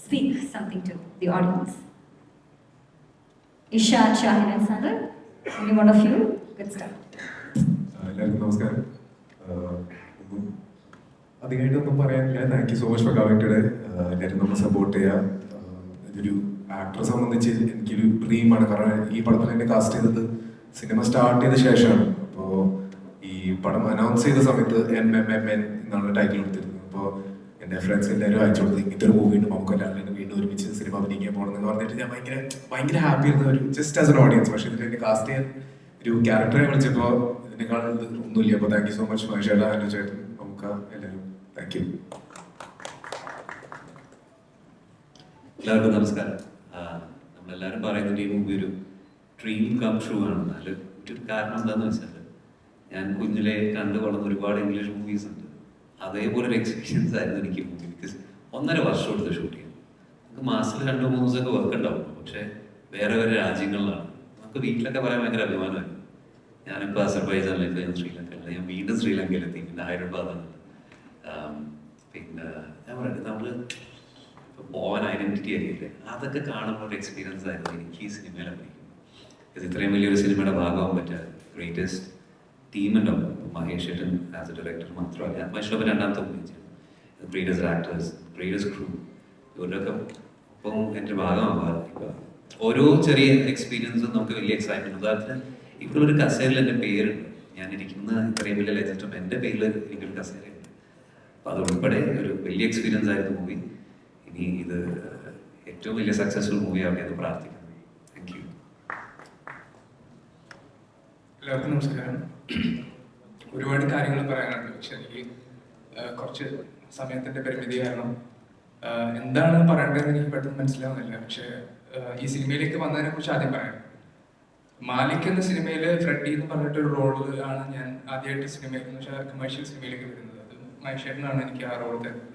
speak something to the audience. Ishad, Shahid and Sandra, any one of you, good start. എല്ലാവർക്കും നമസ്കാരം. അധികമായിട്ടൊന്നും പറയാനില്ല. Thank you so much for coming today. എല്ലാവരും നമ്മൾ സപ്പോർട്ട് ചെയ്യുക. ഇതൊരു ആക്ടറെ സംബന്ധിച്ച് എനിക്കൊരു ഡ്രീമാണ്. കാരണം ഈ പടത്തിൽ എന്നെ കാസ്റ്റ് ചെയ്തത് സിനിമ സ്റ്റാർട്ട് ചെയ്ത ശേഷമാണ്. അപ്പോൾ ഈ പടം അനൗൺസ് ചെയ്ത സമയത്ത് MMMN എന്നാണ് ടൈറ്റിൽ കൊടുത്തിരുന്നത്. അപ്പോൾ എൻ്റെ ഫ്രണ്ട്സ് എല്ലാവരും അയച്ചു കൊടുത്ത് ഇങ്ങനത്തെ ഒരു മൂവി ഉണ്ട്, നമുക്ക് എല്ലാവരും വീണ്ടും ഒരുമിച്ച് സിനിമ അഭിനയിക്കാൻ പോകണമെന്ന് പറഞ്ഞിട്ട് ഞാൻ ഭയങ്കര ഹാപ്പി ആയിരുന്നു. ഒരു ജസ്റ്റ് ആസ് എൻ ഓഡിയൻസ്. പക്ഷേ ഇതിൽ എന്നെ കാസ്റ്റ് ചെയ്യാൻ ഒരു ക്യാരക്ടറെ വിളിച്ചപ്പോൾ ഇതിനേക്കാൾ ഒന്നുമില്ല. അപ്പോൾ താങ്ക് യു സോ മച്ച് മഹേഷേട്ടാ, അനു ചേട്ടൻ, നമുക്ക് എല്ലാവരും താങ്ക് യു. എല്ലാവർക്കും നമസ്കാരം. നമ്മളെല്ലാവരും പറയുന്നത് ഈ മൂവി ഒരു ഡ്രീം കം ട്രൂ ആണ്. അതിൽ ഒരു കാരണം എന്താണെന്ന് വെച്ചാൽ ഞാൻ കുഞ്ഞിലെ കണ്ടു വളർന്ന ഒരുപാട് ഇംഗ്ലീഷ് മൂവീസ് ഉണ്ട്. അതേപോലെ ഒരു എക്സ്പീരിയൻസ് ആയിരുന്നു എനിക്ക് മൂവി. ബിക്കോസ് 1.5 വർഷം എടുത്ത് ഷൂട്ട് ചെയ്യും. നമുക്ക് മാസത്തിൽ 2-3 ദിവസമൊക്കെ വർക്ക് ഉണ്ടാവും. പക്ഷേ വേറെ വേറെ രാജ്യങ്ങളിലാണ്. നമുക്ക് വീട്ടിലൊക്കെ പറയാൻ ഭയങ്കര അഭിമാനമായിരുന്നു. ഞാനിപ്പോൾ അസർബൈജാനിലേക്ക്, ഞാൻ ശ്രീലങ്കയിലാണ്, ഞാൻ വീണ്ടും ശ്രീലങ്കയിലെത്തി, പിന്നെ ഹൈദരാബാദാണ്. പിന്നെ ഞാൻ പറയുന്നത് നമ്മൾ പോവാൻ ഐഡന്റിറ്റി ആയില്ലേ, അതൊക്കെ കാണുമ്പോൾ ഒരു എക്സ്പീരിയൻസ് ആയിരുന്നു എനിക്ക് ഈ സിനിമയിൽ അഭിനയിക്കുന്നത്. ഇത്രയും വലിയൊരു സിനിമയുടെ ഭാഗമാകാൻ പറ്റുക ഗ്രേറ്റസ്റ്റ് ടീമുണ്ടാവും. മഹേഷ് ഏട്ടൻ ആസ് എ ഡയറക്ടർ മാത്രമല്ല, മഹേഷ് ബാബു രണ്ടാമത്തെ മൂവി ചെയ്തു. ഗ്രേറ്റസ്റ്റ് ആക്ടേഴ്സ്, ഗ്രേറ്റസ്റ്റ് ക്രൂ, ഇവരുടെയൊക്കെ ഇപ്പം എൻ്റെ ഭാഗമാകാം. ഇപ്പം ഓരോ ചെറിയ എക്സ്പീരിയൻസും നമുക്ക് വലിയ എക്സൈറ്റ്മെന്റ്. ഉദാഹരണത്തിന് ഇപ്പോഴൊരു കസേരയിൽ എൻ്റെ പേരുണ്ട്. ഞാനിരിക്കുന്ന ഇത്രയും വലിയ ലെജൻഡും എൻ്റെ പേരിൽ എനിക്കൊരു കസേരയുണ്ട്. അപ്പോൾ അതുൾപ്പെടെ ഒരു വലിയ എക്സ്പീരിയൻസ് ആയിരുന്നു മൂവി. ഇനി ഇത് ഏറ്റവും വലിയ സക്സസ്ഫുൾ മൂവി ആവട്ടെ എന്ന് പ്രാർത്ഥിക്കുന്നു. Thank you. എല്ലാവർക്കും നമസ്കാരം. ഒരുപാട് കാര്യങ്ങൾ പറയാനുണ്ട്. പക്ഷെ എനിക്ക് കുറച്ച് സമയത്തിന്റെ പരിമിതി കാരണം എന്താണ് പറയേണ്ടതെന്ന് എനിക്ക് പെട്ടെന്ന് മനസ്സിലാവുന്നില്ല. പക്ഷെ ഈ സിനിമയിലേക്ക് വന്നതിനെ കുറിച്ച് ആദ്യം പറയാം. മാലിക് എന്ന സിനിമയിൽ ഫ്രെഡി എന്ന് പറഞ്ഞിട്ടൊരു റോള് ആണ് ഞാൻ ആദ്യമായിട്ട് സിനിമയിൽ എന്ന് വെച്ചാൽ കമേഴ്ഷ്യൽ സിനിമയിലേക്ക് വരുന്നത്. അത് മഹേഷേട്ടനാണ് എനിക്ക് ആ റോൾ തരുന്നത്.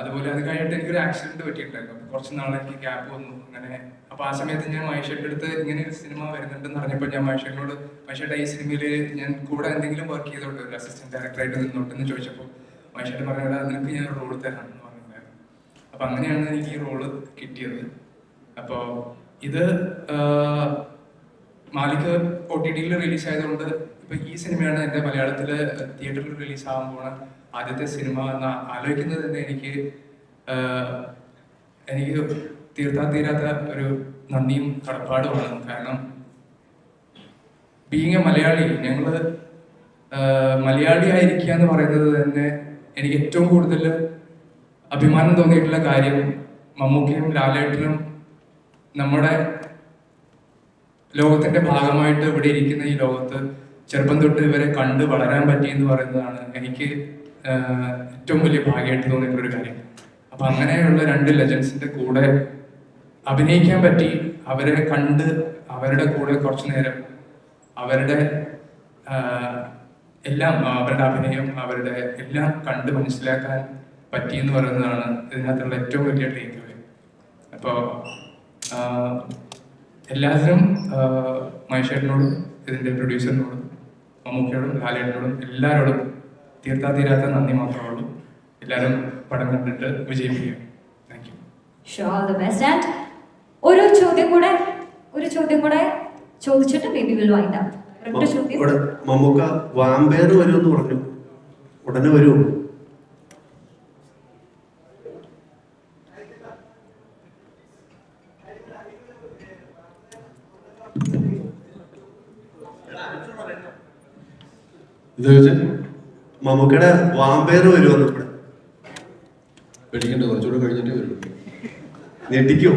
അതുപോലെ അത് കഴിഞ്ഞിട്ട് എനിക്കൊരു ആക്സിഡന്റ് പറ്റിയിട്ടുണ്ടായിരുന്നു. അപ്പോൾ കുറച്ച് നാളെ എനിക്ക് ഗ്യാപ്പ് വന്നു. അങ്ങനെ അപ്പോൾ ആ സമയത്ത് ഞാൻ മഹേഷേട്ടൻ്റെ അടുത്ത് ഇങ്ങനെ ഒരു സിനിമ വരുന്നുണ്ടെന്ന് പറഞ്ഞപ്പോൾ ഞാൻ മഹേഷേട്ടനോട്, മഹേഷേട്ട ഈ സിനിമയിൽ ഞാൻ കൂടെ എന്തെങ്കിലും വർക്ക് ചെയ്തോട്ടെ, ഒരു അസിസ്റ്റന്റ് ഡയറക്ടറായിട്ട് നിന്നോട്ടെന്ന് ചോദിച്ചപ്പോൾ മഹേഷേട്ടൻ പറഞ്ഞത് നിനക്ക് ഞാൻ റോള് തരാം എന്ന് പറഞ്ഞിട്ടുണ്ടായിരുന്നു. അപ്പോൾ അങ്ങനെയാണ് എനിക്ക് ഈ റോള് കിട്ടിയത്. അപ്പോൾ ഇത് മാലിക് OTT-യിൽ റിലീസ് ആയതുകൊണ്ട് ഇപ്പൊ ഈ സിനിമയാണ് എൻ്റെ മലയാളത്തിൽ തിയേറ്ററിൽ റിലീസ് ആവാൻ പോണ ആദ്യത്തെ സിനിമ എന്ന് ആലോചിക്കുന്നത് തന്നെ എനിക്ക് തീർത്താൻ തീരാത്ത ഒരു നന്ദിയും കടപ്പാടുമാണ്. കാരണം ബീങ് എ മലയാളി, ഞങ്ങള് മലയാളി ആയിരിക്കുക എന്ന് പറയുന്നത് തന്നെ എനിക്ക് ഏറ്റവും കൂടുതൽ അഭിമാനം തോന്നിയിട്ടുള്ള കാര്യം മമ്മൂക്കയും ലാലേട്ടനും നമ്മുടെ ലോകത്തിന്റെ ഭാഗമായിട്ട് ഇവിടെ ഇരിക്കുന്ന ഈ ലോകത്ത് ചെറുപ്പം തൊട്ട് ഇവരെ കണ്ട് വളരാൻ പറ്റി എന്ന് പറയുന്നതാണ് എനിക്ക് ഏറ്റവും വലിയ ഭാഗ്യമായിട്ട് തോന്നിയിട്ടുള്ള ഒരു കാര്യം. അപ്പൊ അങ്ങനെയുള്ള രണ്ട് ലെജൻസിന്റെ കൂടെ അഭിനയിക്കാൻ പറ്റി, അവരെ കണ്ട് അവരുടെ കൂടെ കുറച്ചു നേരം അവരുടെ എല്ലാം, അവരുടെ അഭിനയം, അവരുടെ എല്ലാം കണ്ട് മനസ്സിലാക്കാൻ പറ്റി എന്ന് പറയുന്നതാണ് ഇതിനകത്തുള്ള ഏറ്റവും വലിയ ടേക്ക് അവേ. അപ്പോൾ എല്ലാവരും മഹേഷേട്ടനോടും ഇതിൻ്റെ പ്രൊഡ്യൂസറിനോടും മമ്മൂക്കയോടും ലാലേട്ടനോടും എല്ലാവരോടും തീർത്താ നന്ദി മാത്രമേ ഉള്ളൂ. എല്ലാവരും പടം കണ്ടിട്ട് വിജയിപ്പിക്കുക. Thank you. So all the best. And ഒരു ചോദ്യം കൂടെ ചോദിച്ചിട്ട് ബേബി വിൽ വൈൻഡ് അപ്പ്. ഒരൊറ്റ ചോദ്യം. മമ്മൂക്ക വാമ്പയർ വരുമെന്ന് പറഞ്ഞു, ഉടനെ വരുമോ? മമ്മൂക്കയുടെ വാമ്പയർ വരുമെന്ന് ഇവിടെ പേടിക്കണ്ട, കുറച്ചുകൂടെ കഴിഞ്ഞിട്ടേ വരും. ഞെട്ടിക്കും.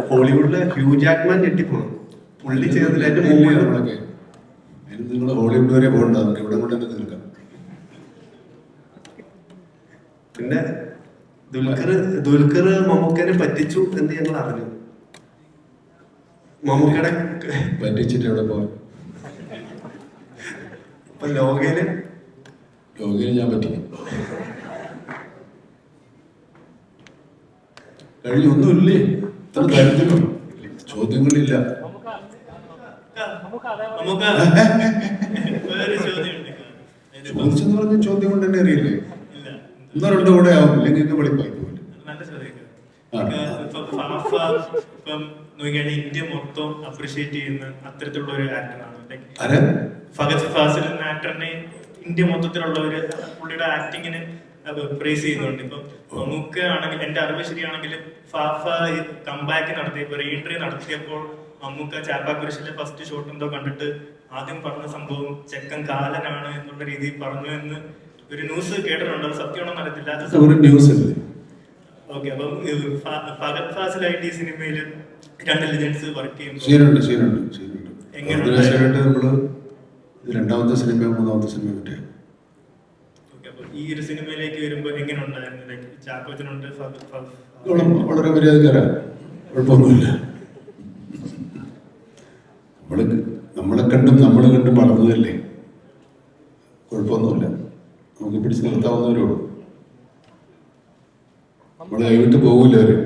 ഹോളിവുഡിലെ ഹ്യൂ ജാക്ക്മാൻ ഞെട്ടിപ്പോണം. പുള്ളി ചെയ്തതിൽ എന്റെ നമ്മളൊക്കെ നിങ്ങൾ ഹോളിവുഡ് വരെ പോകണ്ട, നമുക്ക് ഇവിടെ കൊണ്ട് തന്നെ തീർക്കാം. പിന്നെ ദുൽഖർ മമ്മൂക്കനെ പറ്റിച്ചു എന്ന് ഞങ്ങൾ അറിഞ്ഞു. മമ്മൂക്കയുടെ പറ്റിച്ചിട്ട് എവിടെ പോവാൻ? ഇപ്പൊ ലോകയില് ഞാൻ പറ്റിക്കും. കഴിഞ്ഞൊന്നുമില്ലേ? ഇത്ര ദരിദ്രം ചോദ്യങ്ങളില്ല. ചോദിച്ചെന്ന് പറഞ്ഞ ചോദ്യം കൊണ്ട് തന്നെ അറിയില്ലേ? ഒന്നോ രണ്ടോ കൂടെ ആവും, ഇല്ലെങ്കിൽ വെളിപ്പായി പോകില്ല. ഇന്ത്യ മൊത്തം അപ്രീഷിയേറ്റ് ചെയ്യുന്ന അത്തരത്തിലുള്ള ഒരു ആക്ടറാണ് ഫഹദ് ഫാസിൽ എന്ന ആക്ടറിനെ ഇന്ത്യ മൊത്തത്തിലുള്ളവര് പുള്ളിയുടെ ആക്ടിങ്ങിന് പ്രൈസ് ചെയ്യുന്നുണ്ട്. ഇപ്പൊ മമ്മൂക്ക ആണെങ്കിൽ എന്റെ അറിവ് ശരിയാണെങ്കിൽ ഫാഫ കംബാക്ക് നടത്തിയപ്പോൾ റീഎൻട്രി നടത്തിയപ്പോൾ മമ്മൂക്ക ചാപ്പാക്കുരിശിലെ ഫസ്റ്റ് ഷോട്ട് എന്തോ കണ്ടിട്ട് ആദ്യം പറഞ്ഞ സംഭവം ചെക്കൻ കാലനാണ് എന്നുള്ള രീതിയിൽ പറഞ്ഞു എന്ന് ഒരു ന്യൂസ് കേട്ടിട്ടുണ്ട്. അത് സത്യമാണെന്ന് അറിയത്തില്ല. ഓക്കെ, അപ്പം ഫഹദ് ഫാസിലായിട്ട് ഈ സിനിമയിൽ രണ്ട് ലെജൻസ് വർക്ക് ചെയ്യുന്നുണ്ട്. നമ്മള് രണ്ടാമത്തെ സിനിമ മൂന്നാമത്തെ സിനിമ കിട്ടിയ ഈ ഒരു സിനിമയിലേക്ക് വരുമ്പോ എങ്ങനെ ഉണ്ടായിരുന്നു? ചാക്കോച്ചനുണ്ട്, വളരെ മര്യാദക്കാരാ, കുഴപ്പമൊന്നുമില്ല. നമ്മളെ കണ്ടും വളർന്നതല്ലേ, കുഴപ്പമൊന്നുമില്ല. നമുക്ക് പിടിച്ച് നിർത്താവുന്നവരേ ഉള്ളൂ. നമ്മള് കൈവിട്ട് പോകില്ല അവര്.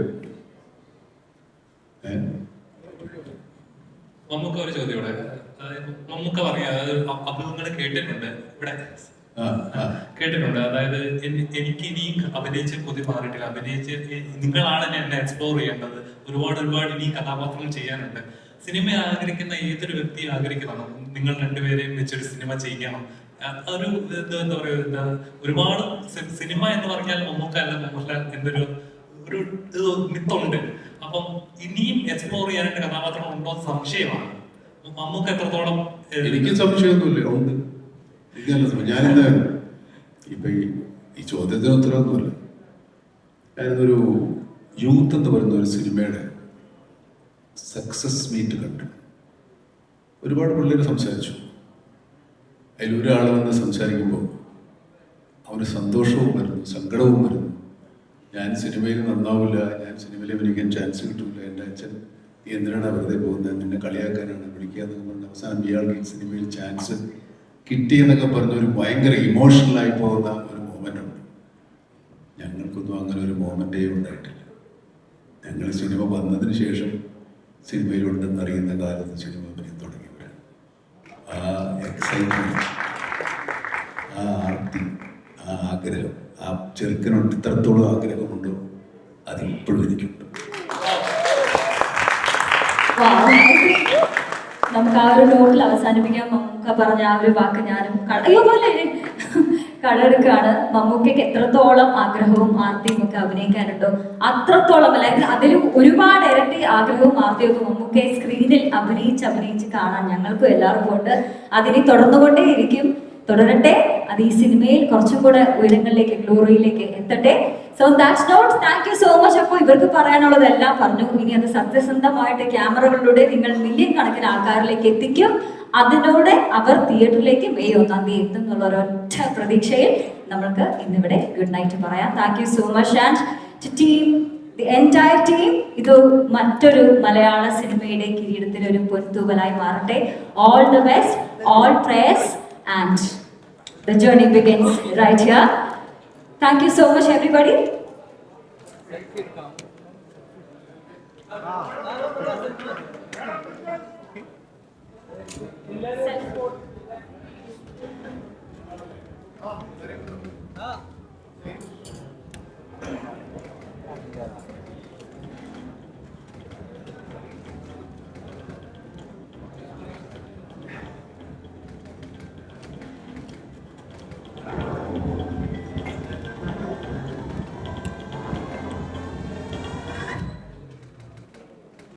മമ്മൂക്ക ഒരു ചോദ്യം ഇവിടെ. മമ്മൂക്ക പറയാ, അതായത് അഭിമുഖങ്ങൾ കേട്ടിട്ടുണ്ട് ഇവിടെ, കേട്ടിട്ടുണ്ട്. അതായത് എനിക്ക് ഇനിയും അഭിനയിച്ച് കൊതി മാറിയിട്ടില്ല. നിങ്ങളാണ് എന്നെ എക്സ്പ്ലോർ ചെയ്യേണ്ടത്. ഒരുപാട് ഇനി കഥാപാത്രങ്ങൾ ചെയ്യാനുണ്ട്. സിനിമ ആഗ്രഹിക്കുന്ന ഏതൊരു വ്യക്തി ആഗ്രഹിക്കുന്നതാണ് നിങ്ങൾ രണ്ടുപേരെയും വെച്ചൊരു സിനിമ ചെയ്യണം. അതൊരു എന്താ പറയുക, ഒരുപാട് സിനിമ എന്ന് പറഞ്ഞാൽ മമ്മൂക്ക അല്ല മോഹൻലാൽ എന്നൊരു മിത്തുണ്ട്. അപ്പം ഇനിയും എക്സ്പ്ലോർ ചെയ്യാനായിട്ട് കഥാപാത്രങ്ങൾ ഉണ്ടോ സംശയമാണ്. മമ്മൂക്ക എത്രത്തോളം? എനിക്ക് സംശയമൊന്നുമില്ല, ഉണ്ട്. ഞാനെന്താ ഇപ്പൊ ഈ ചോദ്യത്തിന് ഉത്തരവൊന്നുമില്ല. ഞാനിതൊരു യൂത്ത് എന്ന് പറയുന്ന ഒരു സിനിമയുടെ സക്സസ് മീറ്റ് കണ്ടു. ഒരുപാട് പിള്ളേർ സംസാരിച്ചു. അതിലൊരാൾ വന്ന് സംസാരിക്കുമ്പോൾ അവന് സന്തോഷവും വരുന്നു, സങ്കടവും വരുന്നു. ഞാൻ സിനിമയിൽ നന്നാവില്ല, ഞാൻ സിനിമയിൽ അഭിനയിക്കാൻ ചാൻസ് കിട്ടില്ല, എൻ്റെ അച്ഛൻ എന്തിനാണ് വെറുതെ പോകുന്നത്, നിന്നെ കളിയാക്കാനാണ് വിളിക്കുക എന്നൊക്കെ പറഞ്ഞ് അവസാനം ഇയാൾക്ക് ഈ സിനിമയിൽ ചാൻസ് കിട്ടി എന്നൊക്കെ പറഞ്ഞ ഒരു ഭയങ്കര ഇമോഷണലായി പോകുന്ന ഒരു മൊമെൻ്റ് ഉണ്ട്. ഞങ്ങൾക്കൊന്നും അങ്ങനെ ഒരു മൊമെൻ്റേ ഉണ്ടായിട്ടില്ല. ഞങ്ങൾ സിനിമ വന്നതിന് ശേഷം സിനിമയിലുണ്ടെന്ന് അറിയുന്ന കാലത്ത് സിനിമ അഭിനയം തുടങ്ങിയവരാണ്. ആ എക്സൈറ്റ്മെൻറ്റ്, ആ ആർത്തി, ആ ആഗ്രഹം, ആ ചെറുക്കനുണ്ട് ഇത്രത്തോളം ആഗ്രഹമുണ്ടോ അതിപ്പോഴും എനിക്കുണ്ട്. നമുക്ക് ആ ഒരു നോട്ടിൽ അവസാനിപ്പിക്കാം. മമ്മൂക്ക പറഞ്ഞ ആ ഒരു വാക്ക് ഞാനും പോലെ കടമെടുക്കുകയാണ്. മമ്മൂക്കയ്ക്ക് എത്രത്തോളം ആഗ്രഹവും ആർത്തിയും ഒക്കെ അഭിനയിക്കാനുണ്ടോ അത്രത്തോളം, അല്ലെങ്കിൽ അതിൽ ഒരുപാട് ഇരട്ടി ആഗ്രഹവും ആർത്തിയും ഒക്കെ മമ്മൂക്കയെ സ്ക്രീനിൽ അഭിനയിച്ച് കാണാൻ ഞങ്ങൾക്കും എല്ലാവർക്കും ഉണ്ട്. അതിനി തുടർന്നുകൊണ്ടേയിരിക്കും, തുടരട്ടെ. അത് ഈ സിനിമയിൽ കുറച്ചും കൂടെ ഉയരങ്ങളിലേക്ക്, ഗ്ലോറിയിലേക്ക് എത്തട്ടെ. So that's not, thank you so much. അപ്പോൾ ഇവർക്ക് പറയാനുള്ളതെല്ലാം പറഞ്ഞു. ഇനി അത് സത്യസന്ധമായിട്ട് ക്യാമറകളിലൂടെ നിങ്ങൾ മില്യൺ കണക്കിന് ആൾക്കാരിലേക്ക് എത്തിക്കും. അതിലൂടെ അവർ തിയേറ്ററിലേക്ക് മെയ് 1-ാം തീയതി എത്തും എന്നുള്ള ഒരൊറ്റ പ്രതീക്ഷയിൽ നമ്മൾക്ക് ഇന്നിവിടെ ഗുഡ് നൈറ്റ് പറയാം. Thank you so much and team, the entire team. ഇത് മറ്റൊരു മലയാള സിനിമയുടെ കിരീടത്തിൽ ഒരു പൊൻതൂവലായി മാറട്ടെ. All the best, all prayers and the journey begins right here. Thank you so much everybody. Self